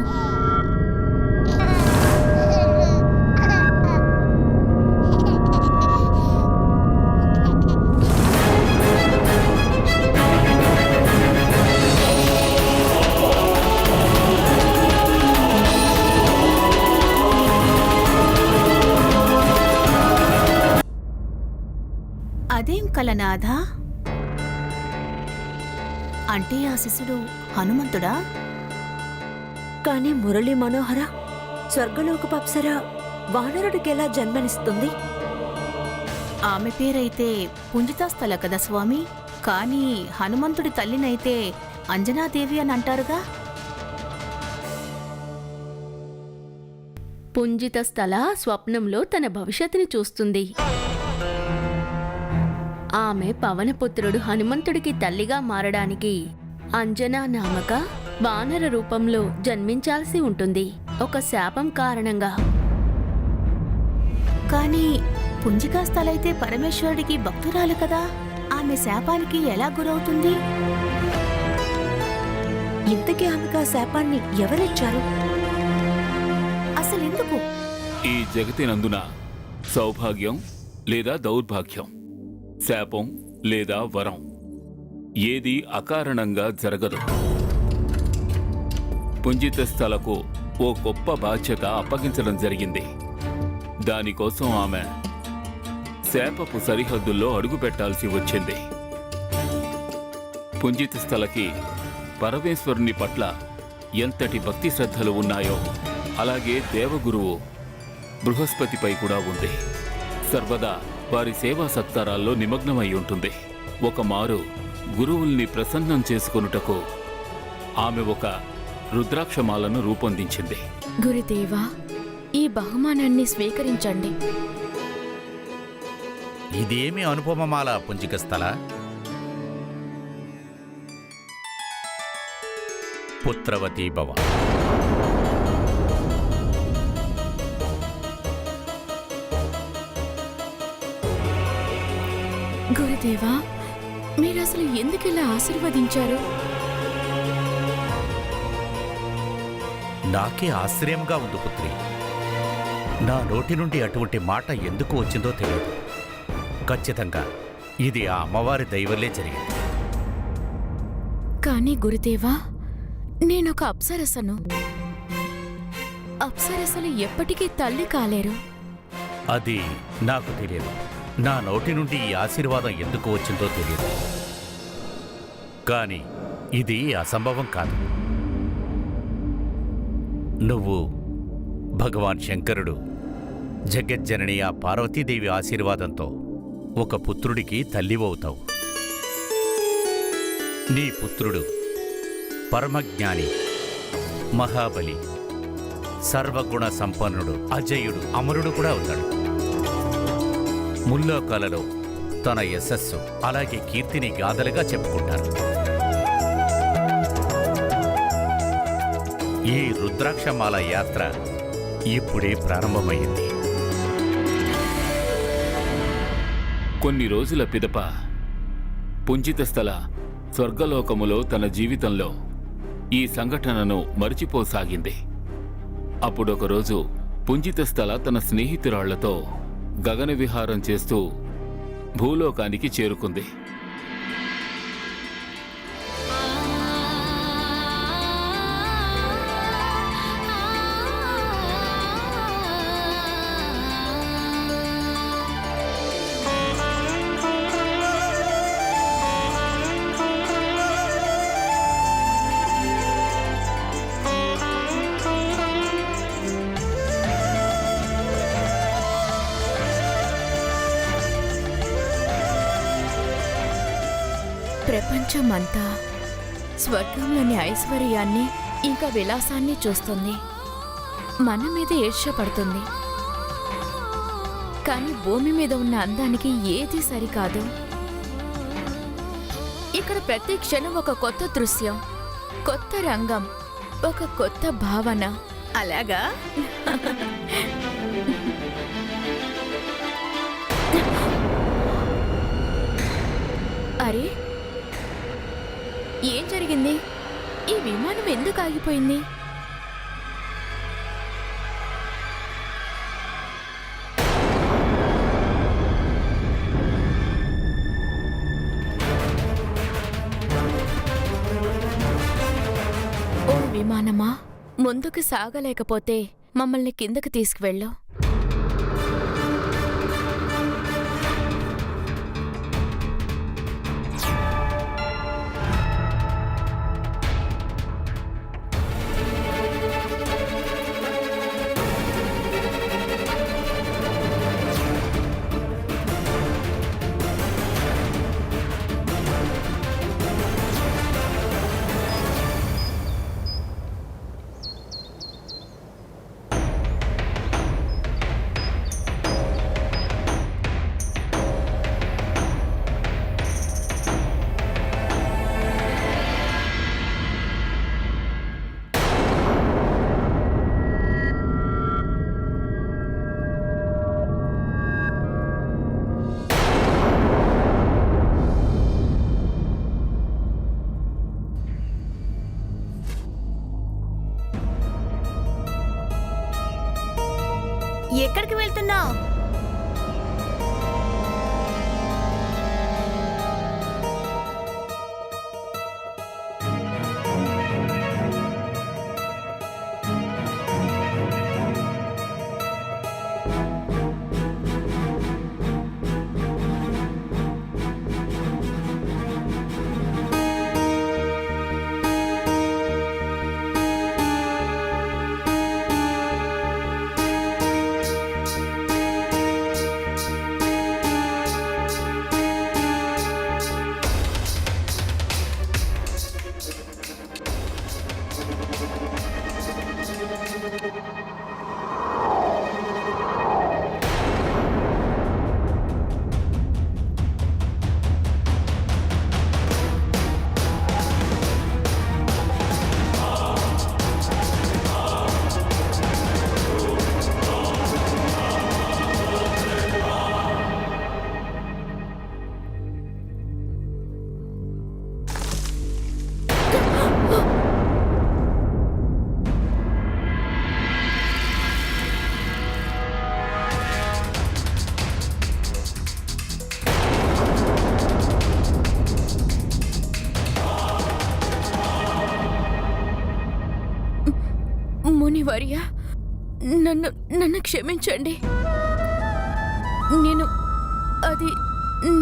అదేం కలనాథా? అంటే ఆ శిశుడు హనుమంతుడా? కానీ మురళీ మనోహర, స్వర్గలోకపు అప్సర వానరుడికెలా జన్మనిస్తుంది? ఆమె పేరైతే పుంజితాస్థల కదా స్వామి. కానీ హనుమంతుడి తల్లినైతే అంజనాదేవి అని అంటారుగా. పుంజిత స్థల స్వప్నంలో తన భవిష్యత్తుని చూస్తుంది. ఆమె పవనపుత్రుడు హనుమంతుడికి తల్లిగా మారడానికి అంజనా నామక వానర రూపంలో జన్మించాల్సి ఉంటుంది, ఒక శాపం కారణంగా. కానీ పుంజికాస్థలైతే పరమేశ్వరుడికి భక్తురాలు కదా, ఆమె శాపానికి ఎలా గురవుతుంది? ఇంతకీ ఆమెకు ఆ శాపాన్ని ఎవరిచ్చారు? అసలెందుకు? ఈ జగతినందున సౌభాగ్యం లేదా దౌర్భాగ్యం, శాపం లేదా వరం ఏది అకారణంగా జరగదు. పుంజిత స్థలకు ఓ గొప్ప బాధ్యత అప్పగించడం జరిగింది. దానికోసం ఆమె శాపపు సరిహద్దుల్లో అడుగుపెట్టాల్సి వచ్చింది. పుంజిత స్థలకి పరమేశ్వరుని పట్ల ఎంతటి భక్తి శ్రద్ధలు ఉన్నాయో అలాగే దేవగురువు బృహస్పతిపై కూడా ఉంది. సర్వదా వారి సేవా సత్కారాల్లో నిమగ్నమై ఉంటుంది. ఒక మారు గురువుల్ని ప్రసన్నం చేసుకొనుటకు ఆమె ఒక రుద్రాక్షమాలను రూపొందించింది. గురుదేవా, ఈ బహుమానాన్ని స్వీకరించండి. ఇదేమి అనుపమమాల పుంజికస్థల? పుత్రవతీ భవ. గురుదేవా, మీరసలు ఎందుకిలా ఆశీర్వదించారు? నాకే ఆశ్చర్యంగా ఉంది పుత్రి. నా నోటి నుండి అటువంటి మాట ఎందుకు వచ్చిందో తెలియదు. ఖచ్చితంగా ఇది ఆ అమ్మవారి దయవల్లే జరిగింది. కానీ గురుదేవా, నేనొక అప్సరసను. అప్సరసలు ఎప్పటికీ తల్లి కాలేరు. అది నాకు తెలియదు. నా నోటి నుండి ఈ ఆశీర్వాదం ఎందుకు వచ్చిందో తెలియదు. కానీ ఇది అసంభవం కాదు. నువ్వు భగవాన్ శంకరుడు జగజ్జనని ఆ పార్వతీదేవి ఆశీర్వాదంతో ఒక పుత్రుడికి తల్లివవుతావు. నీ పుత్రుడు పరమజ్ఞాని, మహాబలి, సర్వగుణ సంపన్నుడు, అజయుడు, అమరుడు కూడా అవుతాడు. ముల్లోకాలలో తన యశస్సు అలాగే కీర్తిని గాథలుగా చెప్పుకుంటారు. ఈ రుద్రాక్షమాల యాత్ర ఇప్పుడే ప్రారంభమైంది. కొన్ని రోజుల పిదప పుంజిత స్థల స్వర్గలోకములో తన జీవితంలో ఈ సంఘటనను మరిచిపోసాగింది. అప్పుడొకరోజు పుంజిత స్థల తన స్నేహితురాళ్లతో గగన విహారం చేస్తూ భూలోకానికి చేరుకుంది. ప్రపంచమంతా స్వర్గంలోని ఐశ్వర్యాన్ని ఇంకా విలాసాన్ని చూస్తుంది. మన మీద ఈర్ష్యపడుతుంది. కానీ భూమి మీద ఉన్న అందానికి ఏది సరికాదు. ఇక్కడ ప్రతి క్షణం ఒక కొత్త దృశ్యం, కొత్త రంగం, ఒక కొత్త భావన. అలాగా? అరే, ఏం జరిగింది? ఈ విమానం ఎందుకు ఆగిపోయింది? ఓ విమానమా, ముందుకు సాగలేకపోతే మమ్మల్ని కిందకు తీసుకువెళ్ళు. ఎక్కడికి వెళ్తున్నావు? మునివర్య, నన్ను క్షమించండి.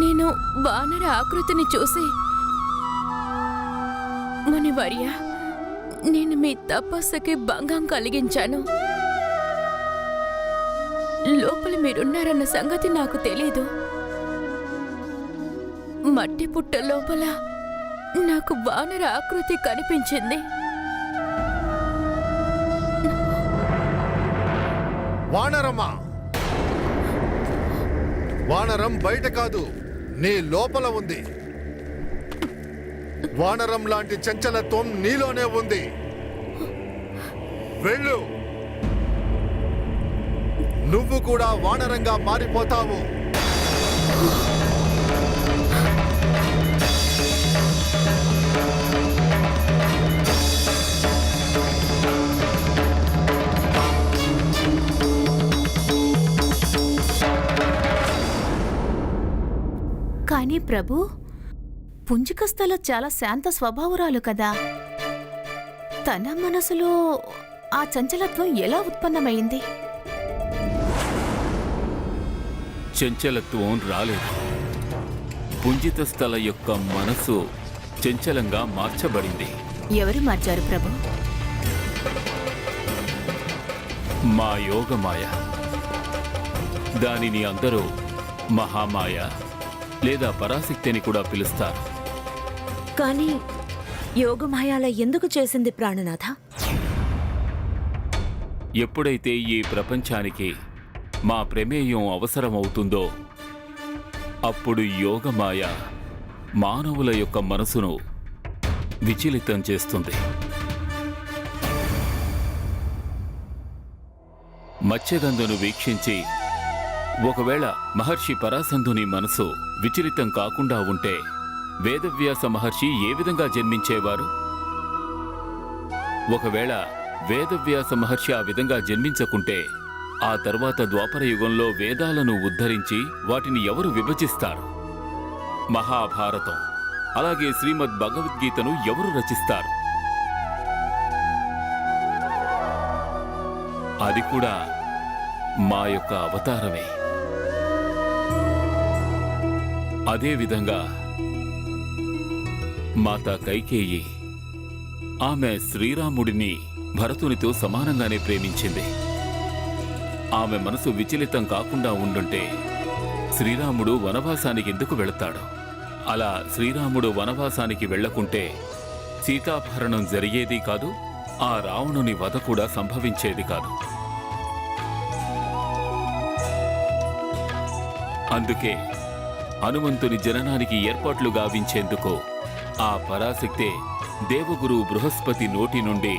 నేను వానర ఆకృతిని చూసి, మునివర్య, నేను మీ తపస్సుకి భంగం కలిగించాను. లోపల మీరున్నారన్న సంగతి నాకు తెలీదు. మట్టి పుట్ట లోపల నాకు వానర ఆకృతి కనిపించింది. వానరమ్మా, వానరం బయట కాదు, నీ లోపల ఉంది. వానరం లాంటి చంచలత్వం నీలోనే ఉంది. వెళ్ళు, నువ్వు కూడా వానరంగా మారిపోతావు. కానీ ప్రభు, పుంజికస్థల చాలా శాంత స్వభావురాలు కదా. తన మనసులో ఆ చంచలత్వం ఎలా ఉత్పన్నమైంది? చంచలత్వం రాలేదు. పుంజిత స్థల యొక్క మనసు చంచలంగా మార్చబడింది. ఎవరు మార్చారు ప్రభు? మా యోగమాయ. దానిని అందరూ మహామాయ లేదా పరాశక్తి అని కూడా పిలుస్తారు. కానీ యోగమాయాల ఎందుకు చేసింది ప్రాణనాథ? ఎప్పుడైతే ఈ ప్రపంచానికి మా ప్రమేయం అవసరమవుతుందో అప్పుడు యోగమాయ మానవుల యొక్క మనసును విచలితం చేస్తుంది. మత్స్యగంధను వీక్షించి ఒకవేళ మహర్షి పరాశంధుని మనసు విచలితం కాకుండా ఉంటే వేదవ్యాస మహర్షి ఏ విధంగా జన్మించేవారు? ఒకవేళ వేదవ్యాస మహర్షి ఆ విధంగా జన్మించకుంటే ఆ తర్వాత ద్వాపర యుగంలో వేదాలను ఉద్ధరించి వాటిని ఎవరు విభజిస్తారు? మహాభారతం అలాగే శ్రీమద్ భగవద్గీతను ఎవరు రచిస్తారు? అది కూడా మా యొక్క అవతారమే. అదేవిధంగా మాతా కైకేయి ఆమె శ్రీరాముడిని భరతునితో సమానంగానే ప్రేమించింది. ఆమె మనసు విచలితం కాకుండా ఉండుంటే శ్రీరాముడు వనవాసానికి ఎందుకు వెళతాడు? అలా శ్రీరాముడు వనవాసానికి వెళ్లకుంటే సీతాపహరణం జరిగేది కాదు, ఆ రావణుని వధ కూడా సంభవించేది కాదు. అందుకే హనుమంతుని జననానికి ఏర్పాట్లు గావించేందుకు ఆ పరాశక్తే దేవగురు బృహస్పతి నోటి నుండి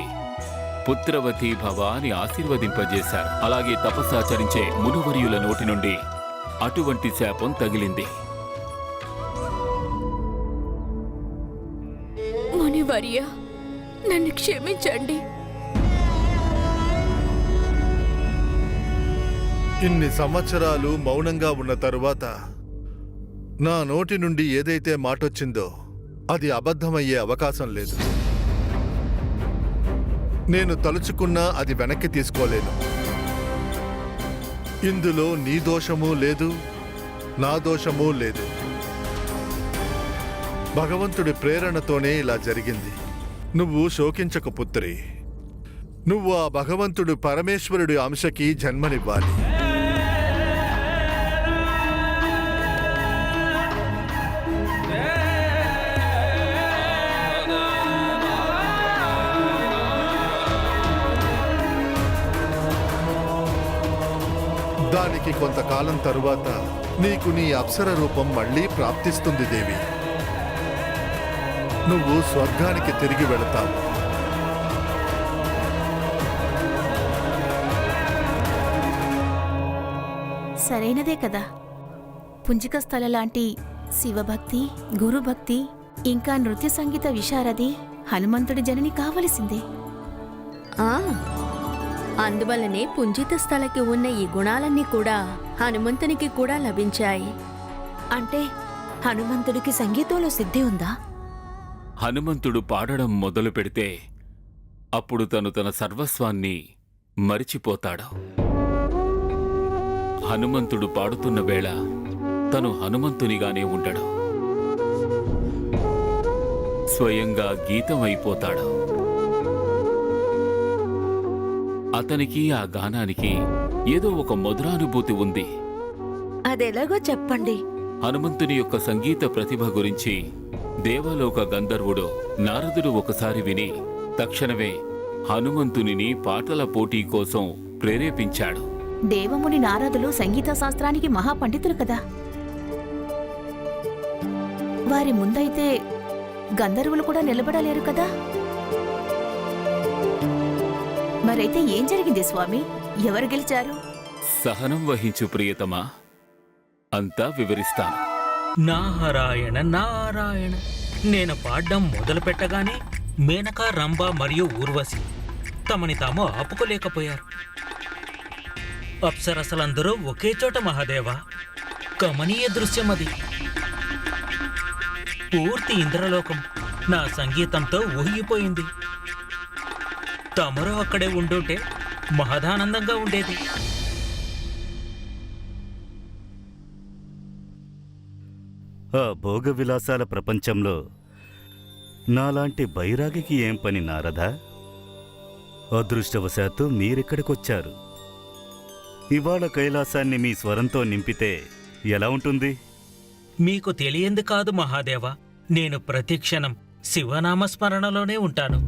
పుత్రవతి భవ అని ఆశీర్వదింపజేశారు. అలాగే తపస్సాచరించే మునువర్యుల నోటి నుండి అటువంటి శాపం తగిలింది. మునివర్య, నన్ను క్షమించండి. ఇన్ని సంవత్సరాలు మౌనంగా ఉన్న తరువాత నా నోటి నుండి ఏదైతే మాటొచ్చిందో అది అబద్ధమయ్యే అవకాశం లేదు. నేను తలుచుకున్నా అది వెనక్కి తీసుకోలేను. ఇందులో నీ దోషమూ లేదు, నా దోషమూ లేదు. భగవంతుడి ప్రేరణతోనే ఇలా జరిగింది. నువ్వు శోకించకు పుత్రి. నువ్వు ఆ భగవంతుడు పరమేశ్వరుడి అంశకి జన్మనివ్వాలి. దానికి కొంతకాలం తరువాత నీకు నీ అప్సర రూపం మళ్ళీ ప్రాప్తిస్తుంది దేవి. నువ్వు స్వర్గానికి తిరిగి వెళతావు. సరైనదే కదా. పుంజిక స్థల లాంటి శివభక్తి, గురుభక్తి, ఇంకా నృత్య సంగీత విశారది హనుమంతుడి జనని కావలసిందే. అందువల్లనే పుంజిత స్థలకి ఉన్న ఈ గుణాలన్నీ కూడా హనుమంతునికి కూడా లభించాయి. అంటే హనుమంతుడికి సంగీతంలో సిద్ధి ఉందా? హనుమంతుడు పాడడం మొదలు పెడితే అప్పుడు తను తన సర్వస్వాన్ని మరిచిపోతాడు. హనుమంతుడు పాడుతున్న వేళ తను హనుమంతునిగానే ఉండడు, స్వయంగా గీతం అయిపోతాడు. అతనికి ఆ గానానికి ఏదో ఒక మధురానుభూతి ఉంది. అదెలాగో చెప్పండి. హనుమంతుని యొక్క సంగీత ప్రతిభ గురించి దేవలోక గంధర్వుడు నారదుడు ఒకసారి విని తక్షణమే హనుమంతునిని పాటల పోటీ కోసం ప్రేరేపించాడు. దేవముని నారదులు సంగీత శాస్త్రానికి మహాపండితులు కదా. వారి ముందైతే గంధర్వులు కూడా నిలబడలేరు కదా. మరైతే ఏం జరిగింది స్వామి? ఎవరు గెలిచారు? సహనం వహించు ప్రియతమా, అంతా వివరిస్తాను. నారాయణ నారాయణ. నేను పాడ్డం మొదలు పెట్టగానే మేనక, రంభ మరియు ఊర్వశి తమని తాము ఆపుకోలేకపోయారు. అప్సరసలందరూ ఒకే చోట మహాదేవా. గమనీయ దృశ్యం అది. పూర్తి ఇంద్రలోకం నా సంగీతంతో ఊగిపోయింది. తమరు అక్కడే ఉండుంటే మహదానందంగా ఉండేది. ఆ భోగ విలాసాల ప్రపంచంలో నాలాంటి బైరాగికి ఏం పని నారదా? అదృష్టవశాత్తు మీరిక్కడికొచ్చారు. ఇవాళ కైలాసాన్ని మీ స్వరంతో నింపితే ఎలా ఉంటుంది? మీకు తెలియంది కాదు మహాదేవా, నేను ప్రతిక్షణం శివనామస్మరణలోనే ఉంటాను.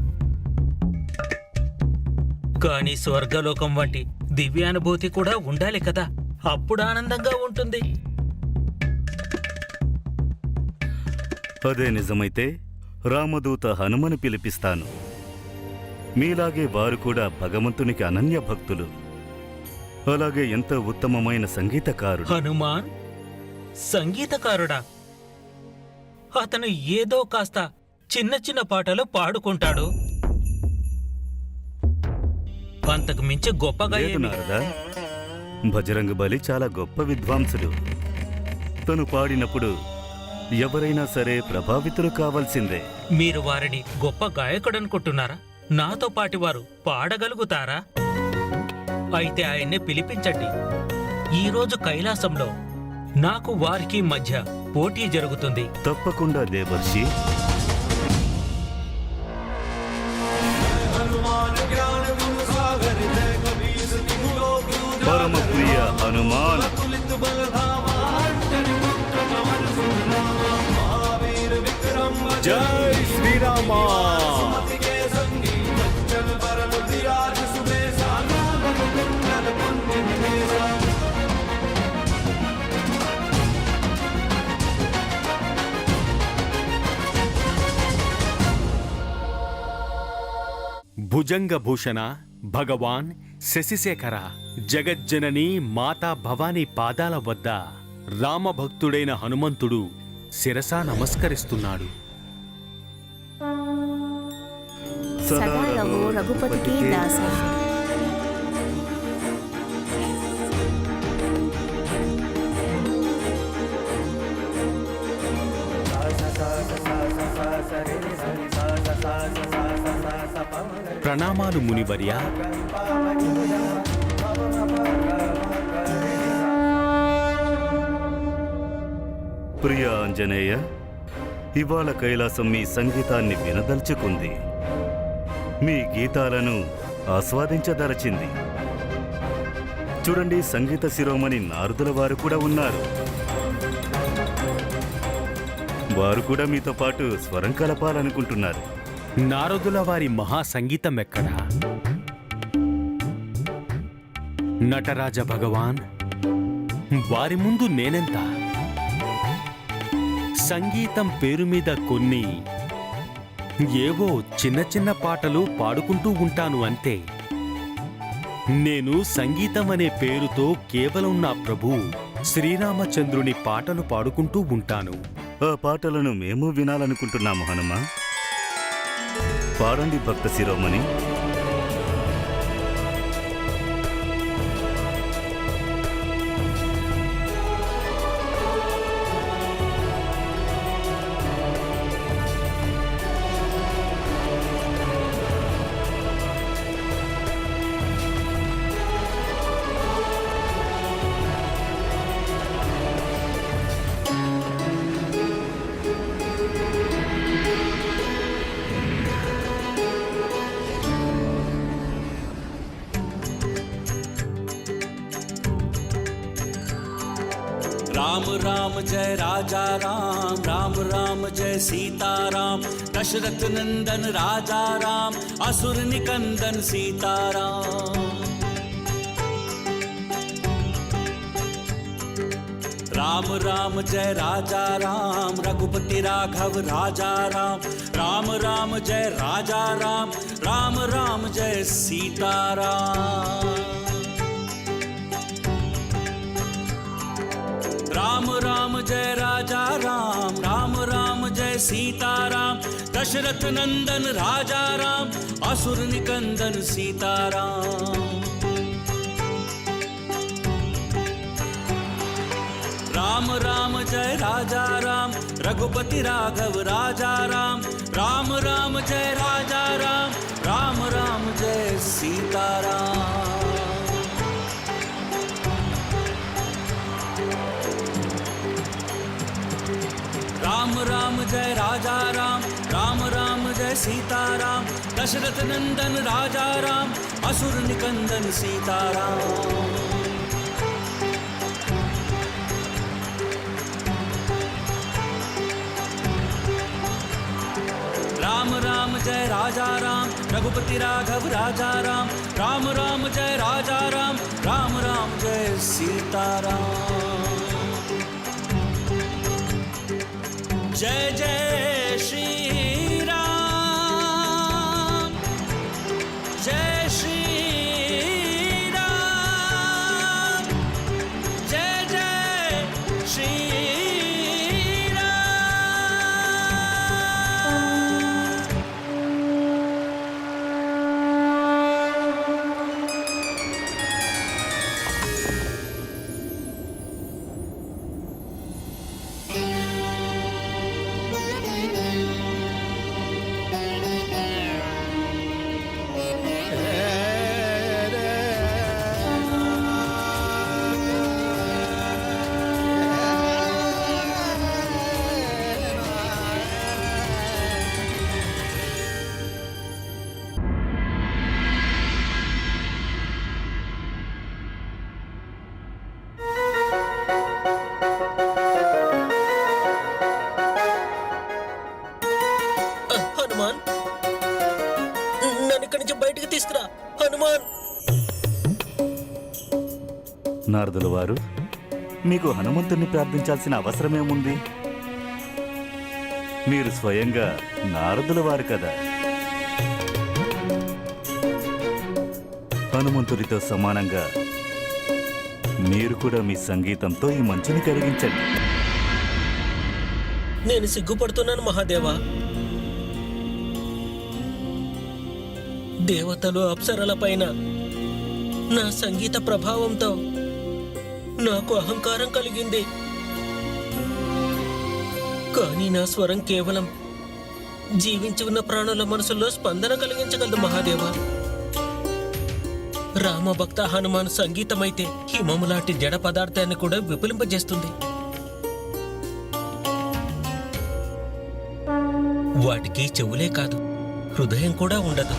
కాని స్వర్గలోకం వంటి దివ్యానుభూతి కూడా ఉండాలి కదా, అప్పుడు ఆనందంగా ఉంటుంది. అదే నిజమైతే రామదూత హనుమని పిలిపిస్తాను. మీలాగే వారు కూడా భగవంతునికి అనన్య భక్తులు. అలాగే ఎంత ఉత్తమమైన సంగీతకారుడు. హనుమాన్ సంగీతకారుడా? అతను ఏదో కాస్త చిన్న చిన్న పాటలు పాడుకుంటాడు. అంతకు మించి గొప్పగా లేదు ఏమీ నారదా, బజరంగ బలి చాలా గొప్ప విద్వాంసుడు. తను పాడినప్పుడు ఎవరైనా సరే ప్రభావితులు కావాల్సిందే. మీరు వారిని గొప్ప గాయకుడనుకుంటున్నారా? నాతో పాటి వారు పాడగలుగుతారా? అయితే ఆయన్ని పిలిపించండి. ఈరోజు కైలాసంలో నాకు వారికి మధ్య పోటీ జరుగుతుంది. తప్పకుండా దేవర్షి. పరమ ప్రియ హనుమాన్, జై శ్రీరామ. భుజంగ భూషణ భగవాన్ శశిశేఖర, జగజ్జనని మాతా భవానీ పాదాల వద్ద రామభక్తుడైన హనుమంతుడు శిరసా నమస్కరిస్తున్నాడు. సదా రఘు రఘుపతికి దాస. ప్రణామాలు మునివర్య. ప్రియ ఆంజనేయ, ఇవాళ కైలాసం మీ సంగీతాన్ని వినదలుచుకుంది, మీ గీతాలను ఆస్వాదించదలచింది. చూడండి, సంగీత శిరోమణి నారదుల వారు కూడా ఉన్నారు. వారు కూడా మీతో పాటు స్వరం కలపాలనుకుంటున్నారు. నారదుల వారి మహాసంగీతం ఎక్కడా? నటరాజ భగవాన్, వారి ముందు నేనెంత? సంగీతం పేరు మీద కొన్ని ఏవో చిన్న చిన్న పాటలు పాడుకుంటూ ఉంటాను అంతే. నేను సంగీతం అనే పేరుతో కేవలం నా ప్రభు శ్రీరామచంద్రుని పాటలు పాడుకుంటూ ఉంటాను. ఆ పాటలను మేము వినాలనుకుంటున్నాము హనుమ. పాడండి భక్త శిరోమణి. राम राम जय राजा राम, राम राम जय सीताराम। दशरथ नंदन राजा राम, असुर निकंदन सीताराम। राम राम जय राजा राम, रघुपति राघव राजा राम। राम राम जय राजा राम, राम राम जय सीताराम। राम राम जय राजा राम, राम राम जय सीताराम। दशरथ नंदन राजा राम, असुर निकंदन सीताराम। राम राम जय राजा राम, रघुपति राघव राजा राम। राम राम जय राजा राम, राम राम जय सीताराम। राम राम जय राजा राम, राम राम जय सीताराम। दशरथ नंदन राजा राम, असुर निकंदन सीताराम। राम राम जय राजा राम, रघुपति राघव राजा राम। राम राम जय राजा राम, राम राम जय सीताराम। जय जय श्री राम, जय श्री राम, जय जय श्री राम। హనుమాన్, నన్ను ఇక్కడి నుంచి బయటికి తీసుకురా హనుమాన్. నారదుల వారు, మీకు హనుమంతుణ్ణి ప్రార్థించాల్సిన అవసరమేముంది? మీరు స్వయంగా నారదుల వారు కదా. హనుమంతుడితో సమానంగా మీరు కూడా మీ సంగీతంతో ఈ మంచుని కరిగించండి. నేను సిగ్గుపడుతున్నాను మహాదేవా. దేవతలు అప్సరల పైన నా సంగీత ప్రభావంతో నాకు అహంకారం కలిగింది. కానీ నా స్వరం కేవలం జీవించి ఉన్న ప్రాణుల మనసుల్లో స్పందన కలిగించగలదు మహాదేవా. రామభక్త హనుమాన్ సంగీతమైతే హిమము లాంటి జడ పదార్థాన్ని కూడా విపులింపజేస్తుంది. వాటికి చెవులే కాదు, హృదయం కూడా ఉండదు.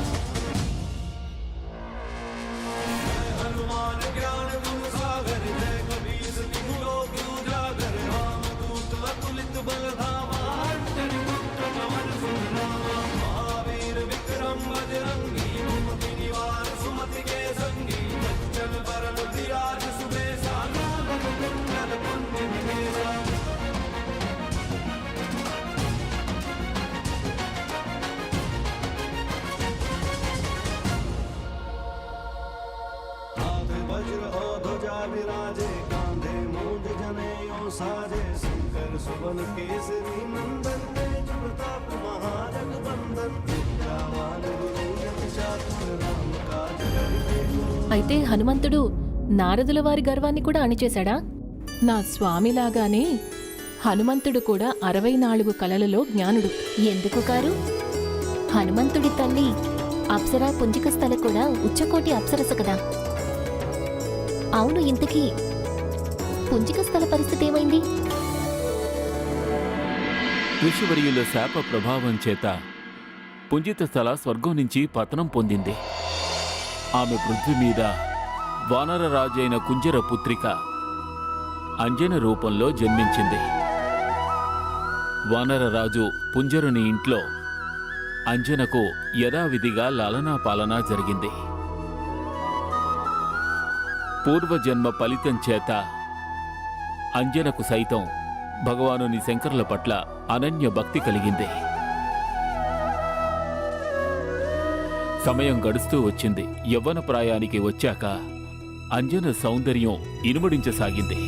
అయితే హనుమంతుడు నారదుల వారి గర్వాన్ని కూడా అణిచేశాడా? నా స్వామిలాగానే హనుమంతుడు కూడా 64 కళలలో జ్ఞానుడు. ఎందుకు కారు? హనుమంతుడి తల్లి అప్సరా పుంజిక స్థల కూడా ఉచ్చకోటి అప్సరస కదా. అవును, ఇంతకీ పుంజిక స్థల పరిస్థితి ఏమైంది? ఋషివర్యుల శాప ప్రభావం చేత పుంజిత స్థల స్వర్గం నుంచి పతనం పొందింది. ఆమె పృథ్వీ మీద వానరరాజైన కుంజర పుత్రిక అంజన రూపంలో జన్మించింది. వానరరాజు పుంజరుని ఇంట్లో అంజనకు యథావిధిగా లాలనా పాలనా జరిగింది. పూర్వజన్మ ఫలితం చేత అంజనకు సైతం భగవానుని శంకరుల పట్ల అనన్య భక్తి కలిగింది. సమయం గడుస్తూ వచ్చింది. యవ్వన ప్రాయానికి వచ్చాక అంజన సౌందర్యం ఇనుమడించసాగింది.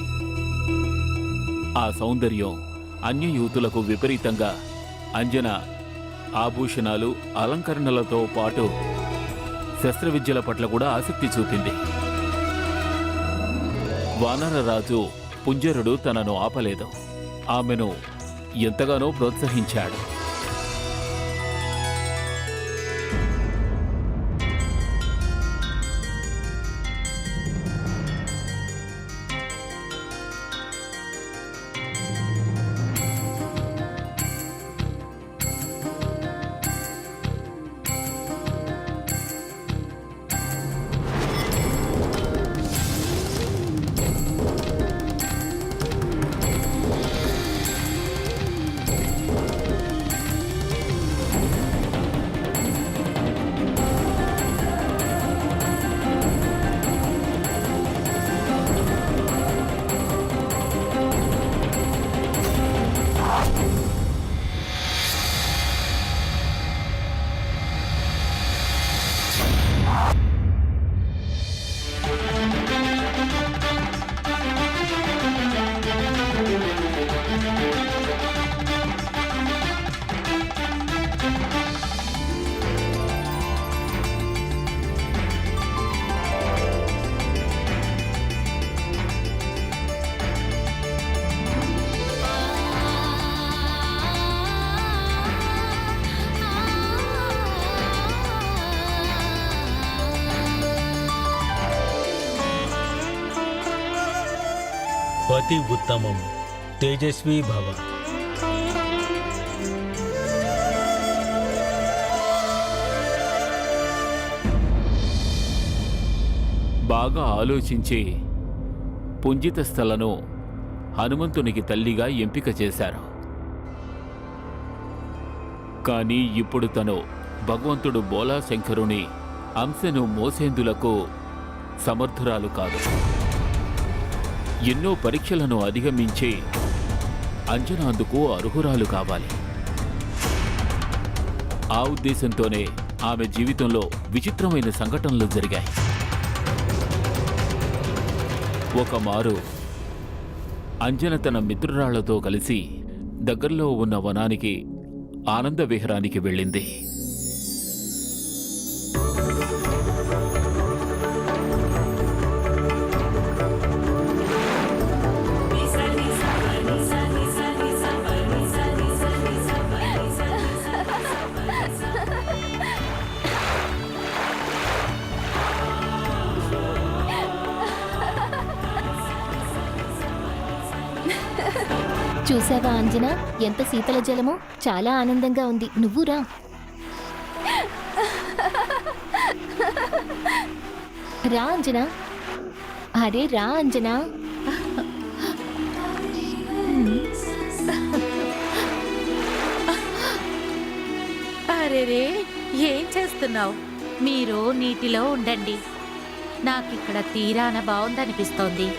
ఆ సౌందర్యం అన్య యువతులకు విపరీతంగా అంజన ఆభూషణాలు, అలంకరణలతో పాటు శస్త్రవిద్యల పట్ల కూడా ఆసక్తి చూపింది. వానరరాజు పుంజరుడు తనను ఆపలేదు. ఆమెను ఎంతగానో ప్రోత్సహించాడు. అతి ఉత్తమం, తేజస్వీ భవ. బాగా ఆలోచించి పుంజిత స్థలను హనుమంతునికి తల్లిగా ఎంపిక చేశారు. కానీ ఇప్పుడు తను భగవంతుడు బోలాశంకరుని అంశను మోసేందులకు సమర్థురాలు కాదు. ఎన్నో పరీక్షలను అధిగమించి అంజన అందుకు అర్హురాలు కావాలి. ఆ ఉద్దేశంతోనే ఆమె జీవితంలో విచిత్రమైన సంఘటనలు జరిగాయి. ఒకమారు అంజన తన మిత్రురాళ్లతో కలిసి దగ్గరలో ఉన్న వనానికి ఆనంద విహారానికి వెళ్ళింది. చూసావా అంజనా, ఎంత శీతల జలమో, చాలా ఆనందంగా ఉంది. నువ్వు రా. రా అంజనా, అరే రా అంజనా. అరేరే, ఏం చేస్తున్నావు? మీరు నీటిలో ఉండండి, నాకిక్కడ తీరాన బాగుందనిపిస్తోంది.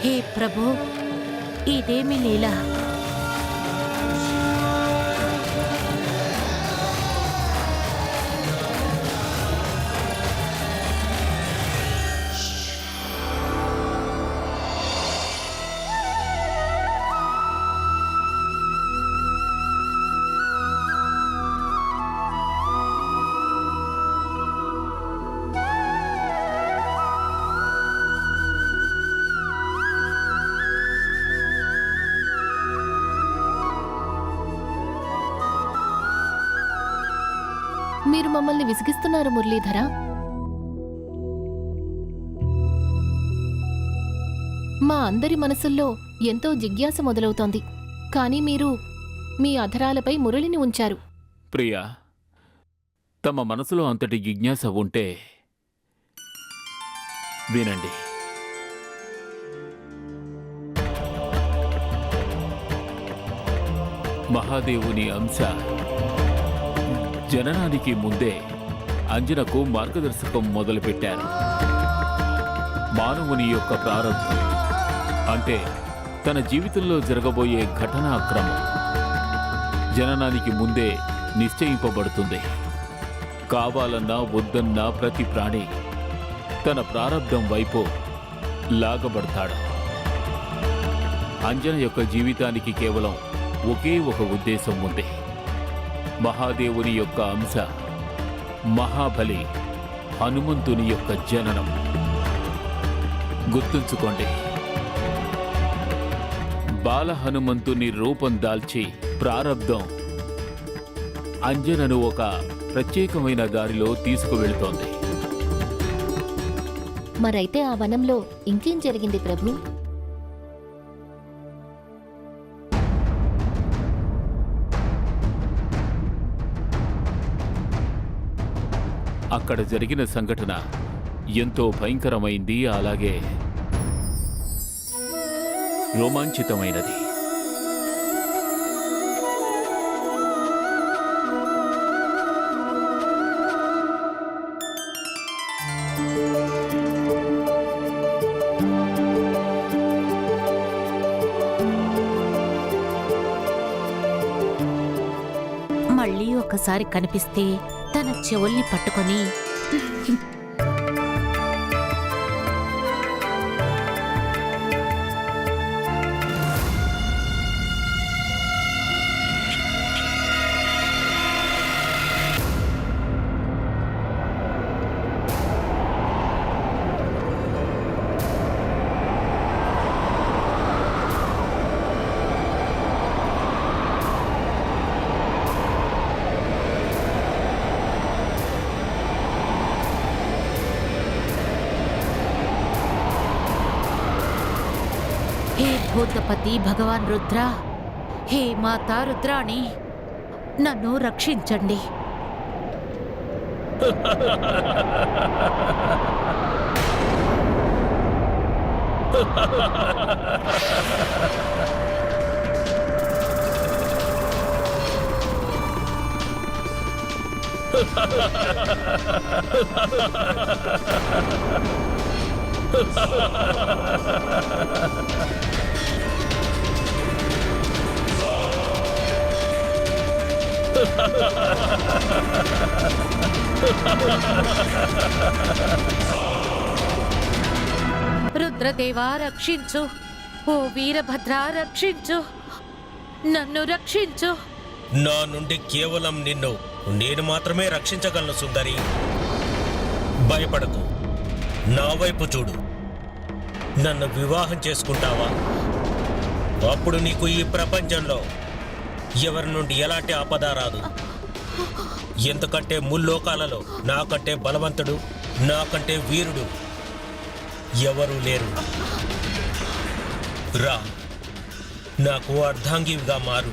హే ప్రభు, ఇదేమి లీలా? మీరు మమ్మల్ని విసిగిస్తున్నారు మురళీధర. మా అందరి మనసుల్లో ఎంతో జిజ్ఞాస మొదలవుతోంది. కానీ మీరు మీ అధరాలపై మురళిని ఉంచారు. ప్రియా, తమ మనసులో అంతటి జిజ్ఞాస ఉంటే వినండి. మహాదేవుని అంశ జననానికి ముందే అంజనకు మార్గదర్శకం మొదలుపెట్టారు. మానవుని యొక్క ప్రారంభం అంటే తన జీవితంలో జరగబోయే ఘటనాక్రమం జననానికి ముందే నిశ్చయింపబడుతుంది. కావాలన్నా వద్దన్నా ప్రతి ప్రాణి తన ప్రారంధం వైపు లాగబడతాడు. అంజన యొక్క జీవితానికి కేవలం ఒకే ఒక ఉద్దేశం ఉంది. మహాదేవుని యొక్క అంశ మహాబలి హనుమంతుని యొక్క జననం. గుర్తుంచుకోండి, బాల హనుమంతుని రూపం దాల్చి ప్రారబ్ధం అంజనను ఒక ప్రత్యేకమైన దారిలో తీసుకువెళుతోంది. మరైతే ఆ వనంలో ఇంకేం జరిగింది ప్రభు? అక్కడ జరిగిన సంఘటన ఎంతో భయంకరమైంది, అలాగే రోమాంచితమైనది. మళ్ళీ ఒకసారి కనిపిస్తే తన చెవుల్ని పట్టుకొని హే భూతపతి భగవాన్ రుద్ర, హే మాతా రుద్రాణి, నన్ను రక్షించండి. రుద్రదేవా రక్షించు, ఓ వీరభద్ర రక్షించు, నన్ను రక్షించు. నా నుండి కేవలం నిన్ను నేను మాత్రమే రక్షించగలను సుందరి. భయపడకు, నా వైపు చూడు. నన్ను వివాహం చేసుకుంటావా? అప్పుడు నీకు ఈ ప్రపంచంలో ఎవరి నుండి ఎలాంటి ఆపద రాదు. ఎందుకంటే ముల్లోకాలలో నాకంటే బలవంతుడు, నాకంటే వీరుడు ఎవరూ లేరు. రా, నాకు అర్ధాంగిగా మారు.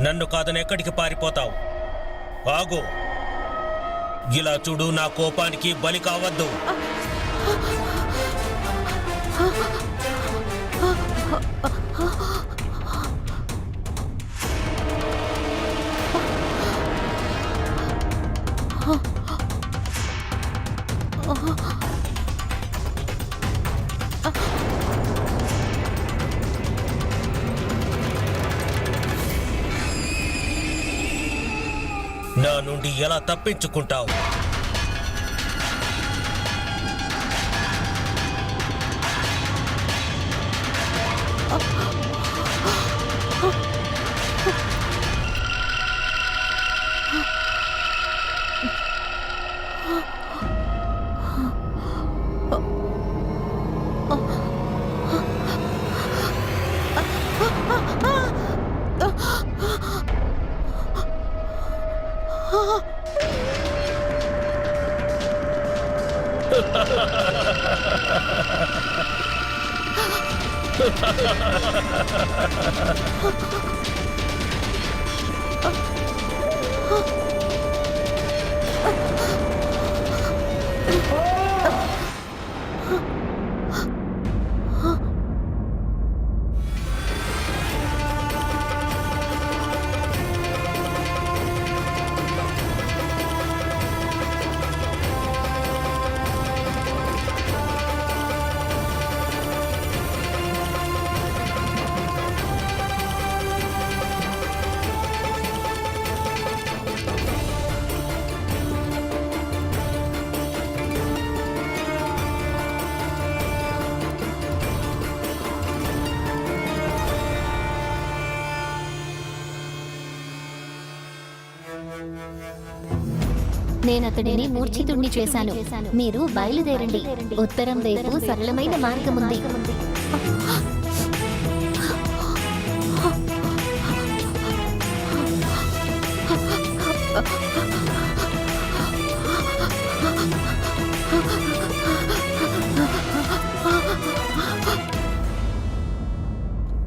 నన్ను కాదని ఎక్కడికి పారిపోతావు? ఆగు, ఇలా చూడు, నా కోపానికి బలి కావద్దు. నా నుండి ఎలా తప్పించుకుంటావు? నేనతడిని మూర్ఛితుణ్ణి చేశాను. మీరు బయలుదేరండి. ఉత్తరం వైపు సరళమైన మార్గం ఉంది.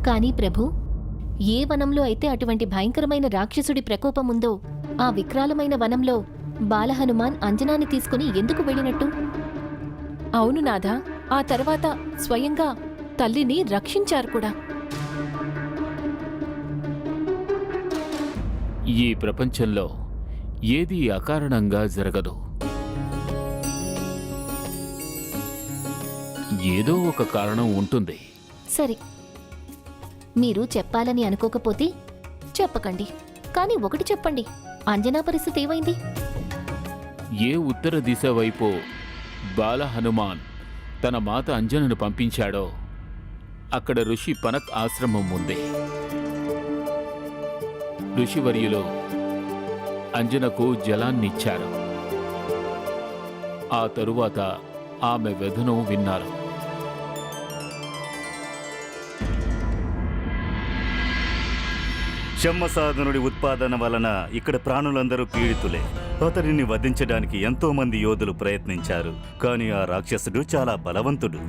కానీ ప్రభు, ఏ వనంలో అయితే అటువంటి భయంకరమైన రాక్షసుడి ప్రకోపం ఉందో ఆ వికరాలమైన వనంలో బాలహనుమాన్ అంజనాని తీసుకుని ఎందుకు వెళ్ళినట్టు? అవును నాథా, ఆ తర్వాత స్వయంగా తల్లిని రక్షించారు కూడా. ఈ ప్రపంచంలో ఏదీ అకారణంగా జరగదు. ఏదో ఒక కారణం ఉంటుంది. సరే, మీరు చెప్పాలని అనుకోకపోతే చెప్పకండి. కానీ ఒకటి చెప్పండి, అంజనా పరిస్థితి ఏమైంది? ఏ ఉత్తర దిశ వైపు బాల హనుమాన్ తన మాత అంజనను పంపించాడో అక్కడ ఋషి పనక్ ఆశ్రమం ఉంది. ఋషివర్యులు అంజనకు జలాన్నిచ్చారు. ఆ తరువాత ఆమె వ్యధను విన్నారు. శమ్మసాధనుడి ఉత్పాదన వలన ఇక్కడ ప్రాణులందరూ పీడితులే. అతడిని వధించడానికి ఎంతో మంది యోధులు ప్రయత్నించారు. కానీ ఆ రాక్షసుడు చాలా బలవంతుడు.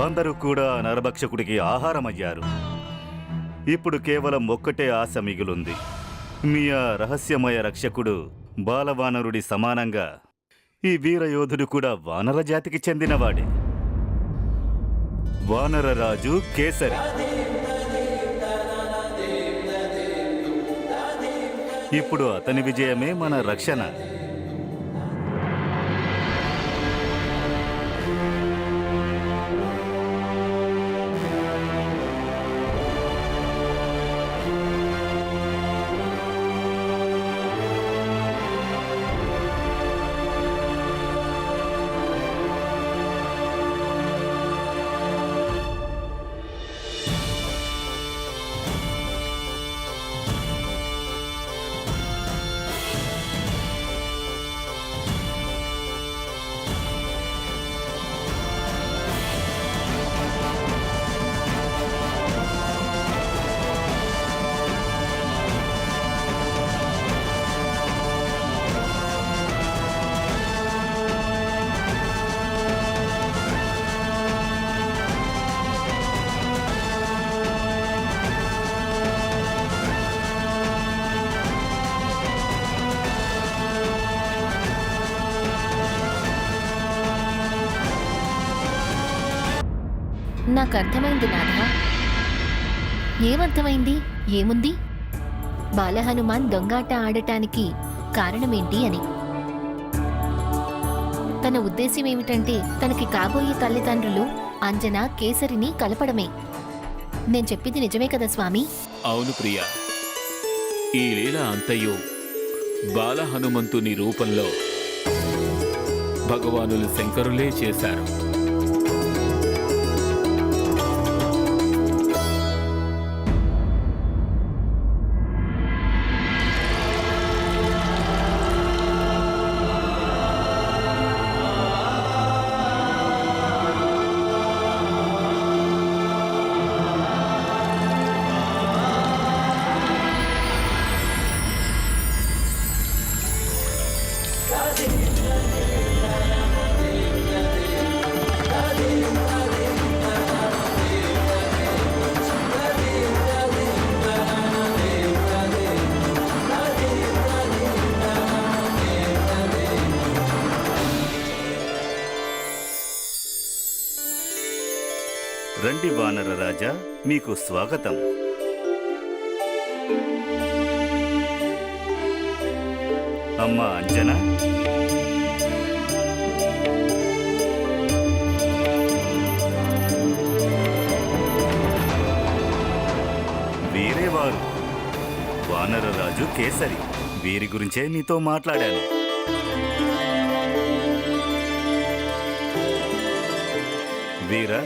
అందరూ కూడా నరభక్షకుడికి ఆహారమయ్యారు. ఇప్పుడు కేవలం ఒక్కటే ఆశ మిగులుంది. మీ ఆ రహస్యమయ రక్షకుడు బాలవానరుడి సమానంగా ఈ వీరయోధుడు కూడా వానర జాతికి చెందినవాడే. వానరరాజు కేసరి. ఇప్పుడు అతని విజయమే మన రక్షణ. నాకు అర్థమైంది నాథా. ఏమర్థమైంది? ఏముంది? బాలహనుమాన్ దొంగాట ఆడటానికి కారణమేంటి అని. తన ఉద్దేశ్యం ఏమిటంటే తనకి కాబోయే తల్లిదండ్రులు అంజన కేసరిని కలపడమే. నేను చెప్పింది నిజమే కదా స్వామి? అవును ప్రియా, ఈ లీల అంతయు బాలహనుమంతుని రూపంలో భగవానులు శంకరులే చేశారు. రండి వానర రాజా, మీకు స్వాగతం. అమ్మా అంజనా, వీరేవారు వానరరాజు కేసరి. వీరి గురించే నీతో మాట్లాడాను. వీరా,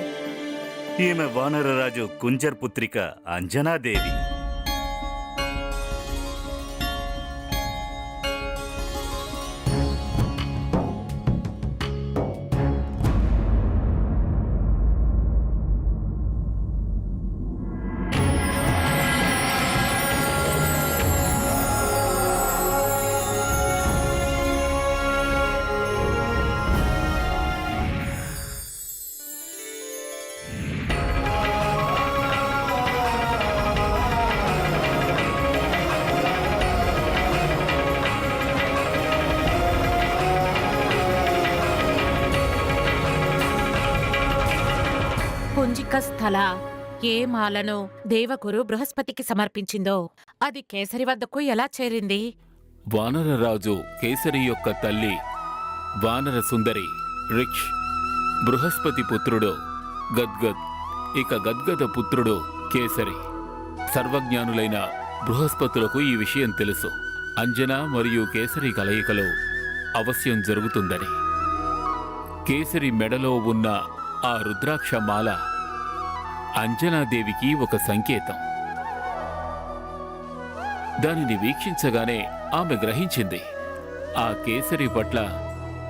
ఈమె వానరరాజు కుంజర్ పుత్రిక అంజనాదేవి. పుంజిక స్థల ఏ మాలను దేవగురు బృహస్పతికి సమర్పించిందో అది కేసరి వద్దకు ఎలా చేరింది? వానరరాజు కేసరి యొక్క తల్లి వానర సుందరి రిక్ష్, బృహస్పతి పుత్రుడు గద్గద్, ఇక గద్గద పుత్రుడు కేసరి. సర్వజ్ఞానులైన బృహస్పతులకు ఈ విషయం తెలుసు. అంజన మరియు కేసరి కలయికలో అవశ్యం జరుగుతుందని. కేసరి మెడలో ఉన్న ఆ రుద్రాక్షమాల అంజనాదేవికి ఒక సంకేతం. దానిని వీక్షించగానే ఆమె గ్రహించింది. ఆ కేసరి పట్ల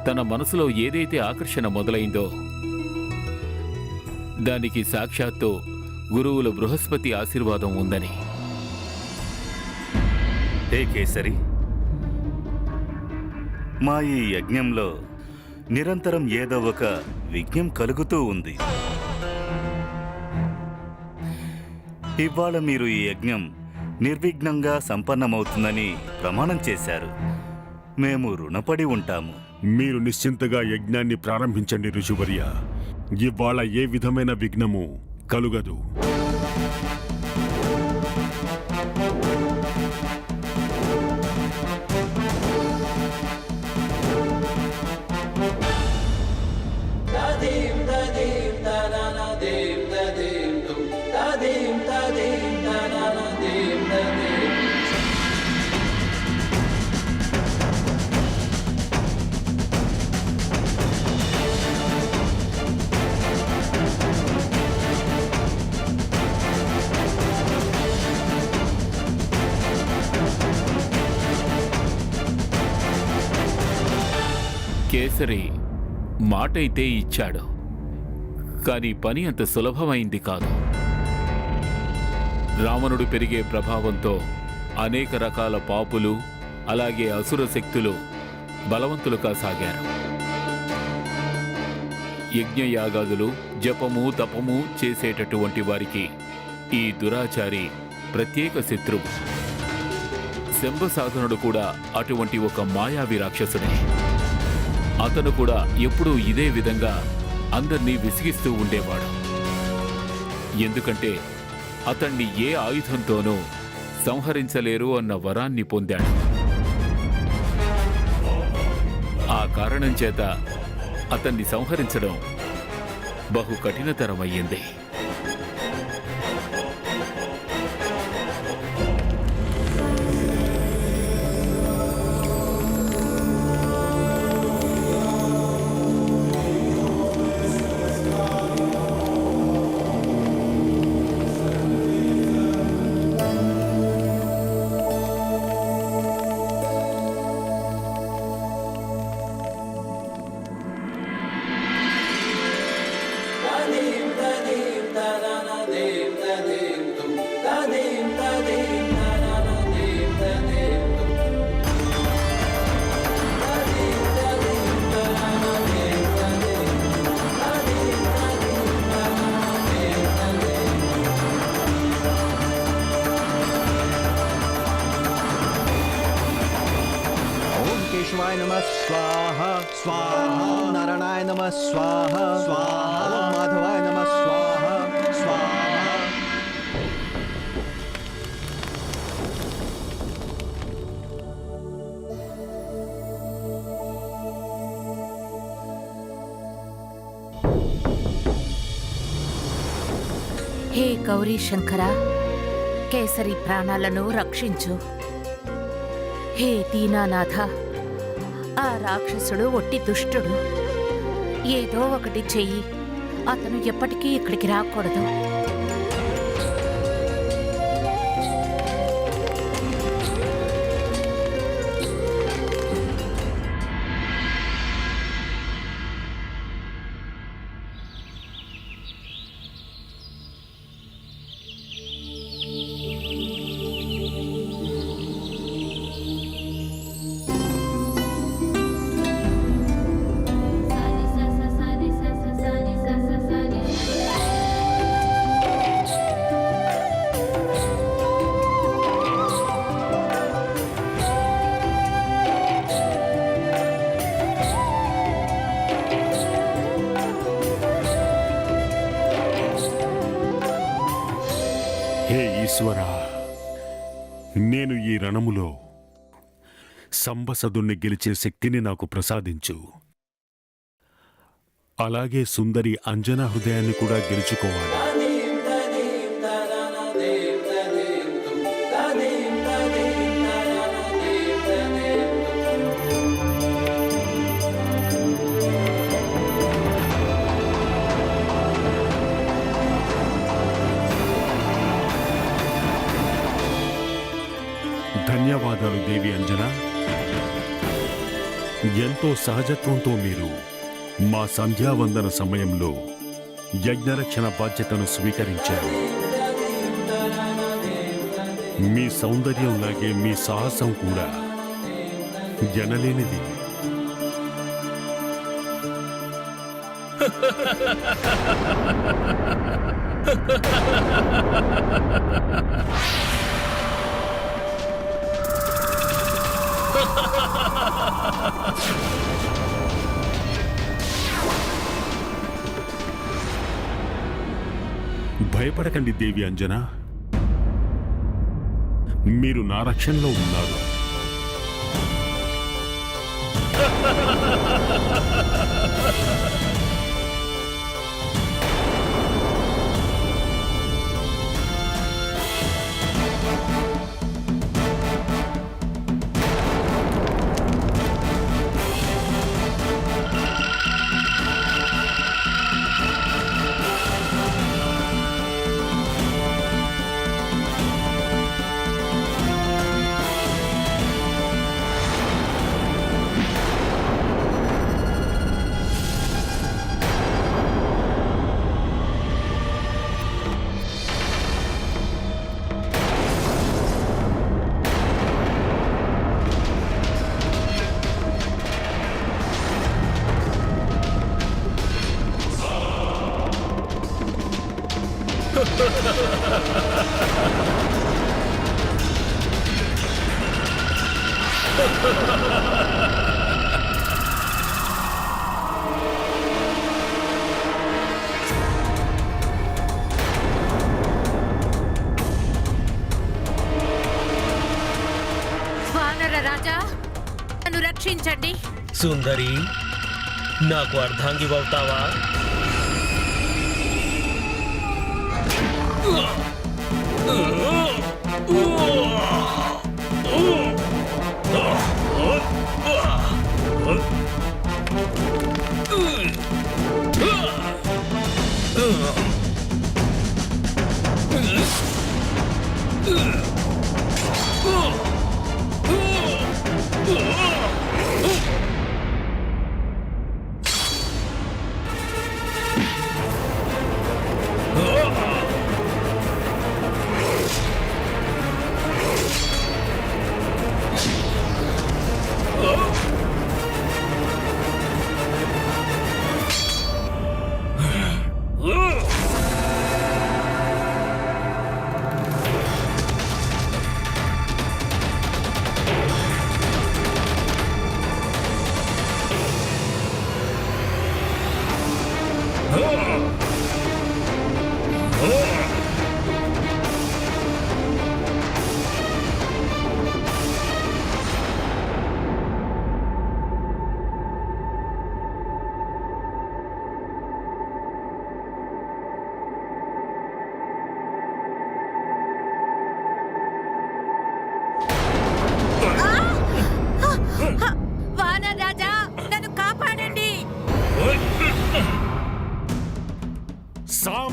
తన మనసులో ఏదైతే ఆకర్షణ మొదలైందో దానికి సాక్షాత్తు గురువుల బృహస్పతి ఆశీర్వాదం ఉందని. హే కేసరి, మా ఈ యజ్ఞంలో నిరంతరం ఏదో ఒక విఘ్నం కలుగుతూ ఉంది. ఇవాళ మీరు ఈ యజ్ఞం నిర్విఘ్నంగా సంపన్నమవుతుందని ప్రమాణం చేశారు. మేము రుణపడి ఉంటాము. మీరు నిశ్చింతగా యజ్ఞాన్ని ప్రారంభించండి ఋషివర్య. ఇవాళ ఏ విధమైన విఘ్నము కలుగదు. కేసరి మాటైతే ఇచ్చాడు, కాని పని అంత సులభమైంది కాదు. రావణుడు పెరిగే ప్రభావంతో అనేక రకాల పాపులు అలాగే అసుర శక్తులు బలవంతులు కాసాగారు. యజ్ఞయాగాదులు, జపము తపము చేసేటటువంటి వారికి ఈ దురాచారి ప్రత్యేక శత్రువు. శంభ సాధనుడు కూడా అటువంటి ఒక మాయావి రాక్షసుడే. అతను కూడా ఎప్పుడూ ఇదే విధంగా అందర్నీ విసిగిస్తూ ఉండేవాడు. ఎందుకంటే అతన్ని ఏ ఆయుధంతోనూ సంహరించలేరు అన్న వరాన్ని పొందాడు. ఆ కారణం చేత అతన్ని సంహరించడం బహు కఠినతరమయ్యింది. नमः स्वाहा स्वाहा ओम नारायणाय नमः स्वाहा स्वाहा ओम माधवाय नमः स्वाहा स्वाहा హే గౌరీ శంకర, కేసరి ప్రాణాలను రక్షించు. హే దీనానాథ, ఆ రాక్షసుడు ఒట్టి దుష్టుడు. ఏదో ఒకటి చెయ్యి, అతను ఎప్పటికీ ఇక్కడికి రాకూడదు. హే ఈశ్వరా, నేను ఈ రణములో సంబసదుణ్ణి గెలిచే శక్తిని నాకు ప్రసాదించు. అలాగే సుందరి అంజనా హృదయాన్ని కూడా గెలుచుకోవాలి. ధన్యవాదాలు దేవి అంజనా. ఎంతో సహజత్వంతో మీరు మా సంధ్యావందన సమయంలో యజ్ఞరక్షణ బాధ్యతను స్వీకరించారు. మీ సౌందర్యంలాగే మీ సాహసం కూడా ఎనలేనిది. భయపడకండి దేవి అంజనా, మీరు నా రక్షణలో ఉన్నారు. వానర రాజా, నన్ను రక్షించండి. సుందరి, నాకు అర్ధాంగివవుతావా?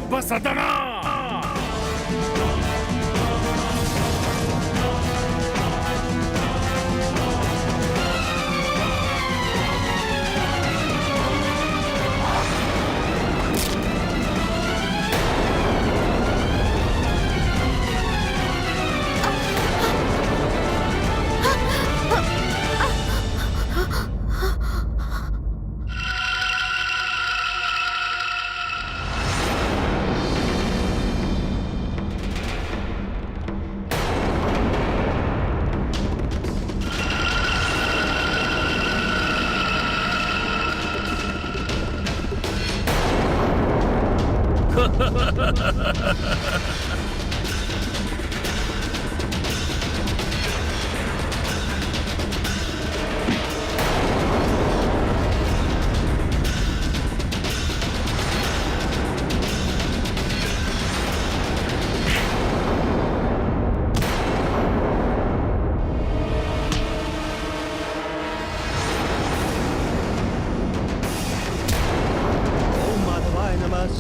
సర్పసదనా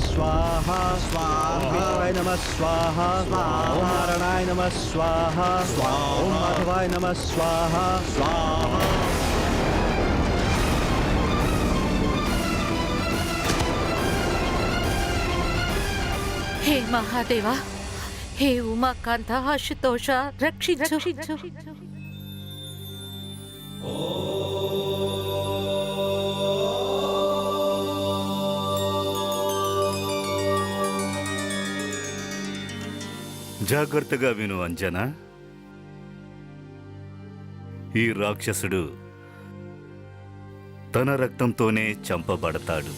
स्वाहा स्वाहा नमः स्वाहा ओम नारायणाय नमः स्वाहा ओम माधवाय नमः स्वाहा स्वाहा హే మహాదేవా, హే ఉమాకాంత, ఆశుతోష, రక్షించు. జాగ్రత్తగా విను అంజనా. ఈ రాక్షసుడు తన రక్తంతోనే చంపబడతాడు.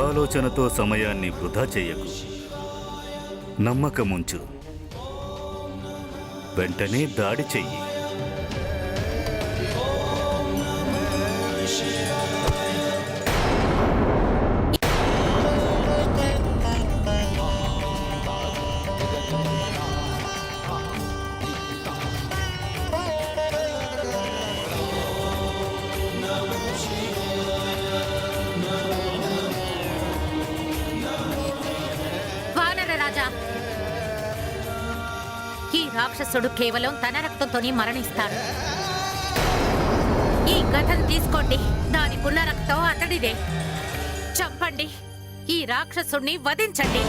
ఆలోచనతో సమయాన్ని వృధా చెయ్యకు. నమ్మకముంచు. వెంటనే దాడి చెయ్యి. ఈ రాక్షసుడు కేవలం తన రక్తంతోనే మరణిస్తాడు. ఈ గతను తీసుకోండి, దానికున్న రక్తం అతడిదే. చంపండి, ఈ రాక్షసుడిని వధించండి.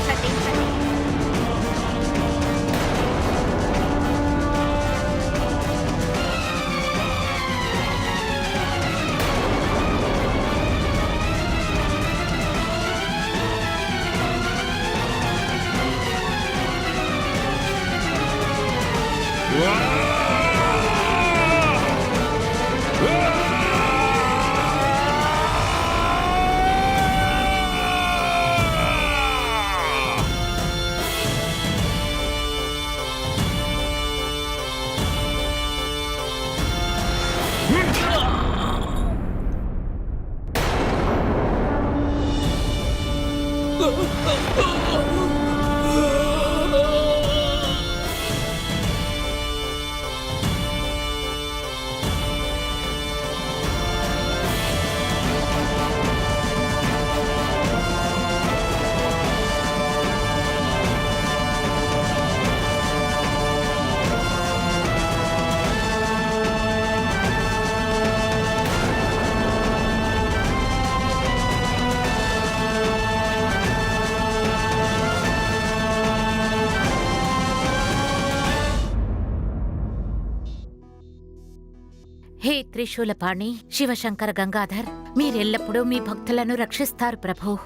హే త్రిశూలపాణి, శివశంకర గంగాధర్, మీరెల్లప్పుడూ మీ భక్తులను రక్షిస్తారు ప్రభు.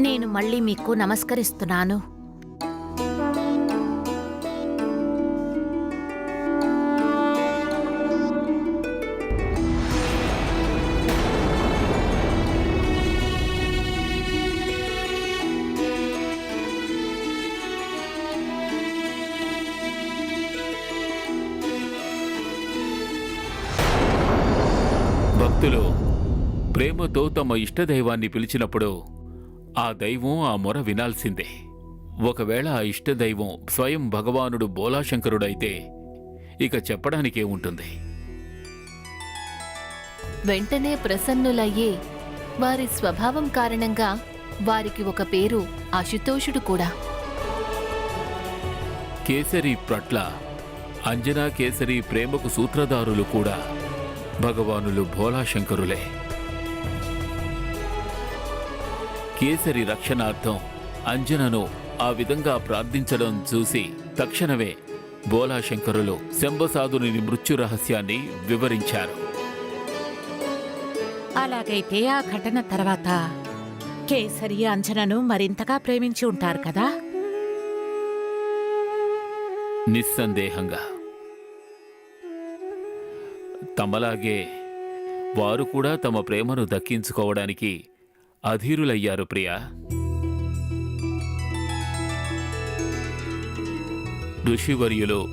నేను మళ్ళీ మీకు నమస్కరిస్తున్నాను. భక్తులు ప్రేమతో తమ ఇష్టదైవాన్ని పిలిచినప్పుడు ఆ దైవం ఆ మొర వినాల్సిందే. ఒకవేళ ఆ ఇష్టదైవం స్వయం భగవానుడు బోలాశంకరుడైతే ఇక చెప్పడానికేముంటుంది. వెంటనే ప్రసన్నులయ్యే వారి స్వభావం కారణంగా వారికి ఒక పేరు అశుతోషుడు కూడా. కేసరి పట్ల అంజనా కేసరి ప్రేమకు సూత్రధారులు కూడా భగవానులు భోలాశంకరులే. కేసరి రక్షణార్థం అంజనను ఆ విధంగా ప్రార్థించడం చూసి తక్షణమే భోలాశంకరులు శంభసాధుని మృత్యు రహస్యాన్ని వివరించారు. అలాగైతే ఆ ఘటన తర్వాత కేసరి అంజనను మరింతగా ప్రేమించి ఉంటారు కదా? నిస్సందేహంగా. తమలాగే వారు కూడా తమ ప్రేమను దక్కించుకోవడానికి అధీరులయ్యారు ప్రియా. ఋషివర్యులు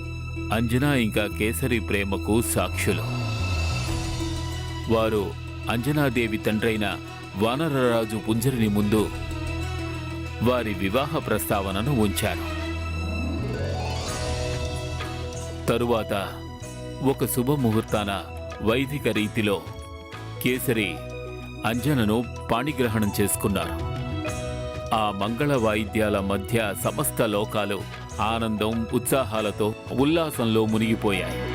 అంజనా ఇంకా కేసరి ప్రేమకు సాక్షులు. వారు అంజనాదేవి తండ్రైన వానరరాజు పుంజరిని ముందు వారి వివాహ ప్రస్తావనను ఉంచారు. తరువాత ఒక శుభముహూర్తాన వైదిక రీతిలో కేసరి అంజనను పాణిగ్రహణం చేసుకున్నారు. ఆ మంగళ వాయిద్యాల మధ్య సమస్త లోకాలు ఆనందం, ఉత్సాహాలతో ఉల్లాసంలో మునిగిపోయాయి.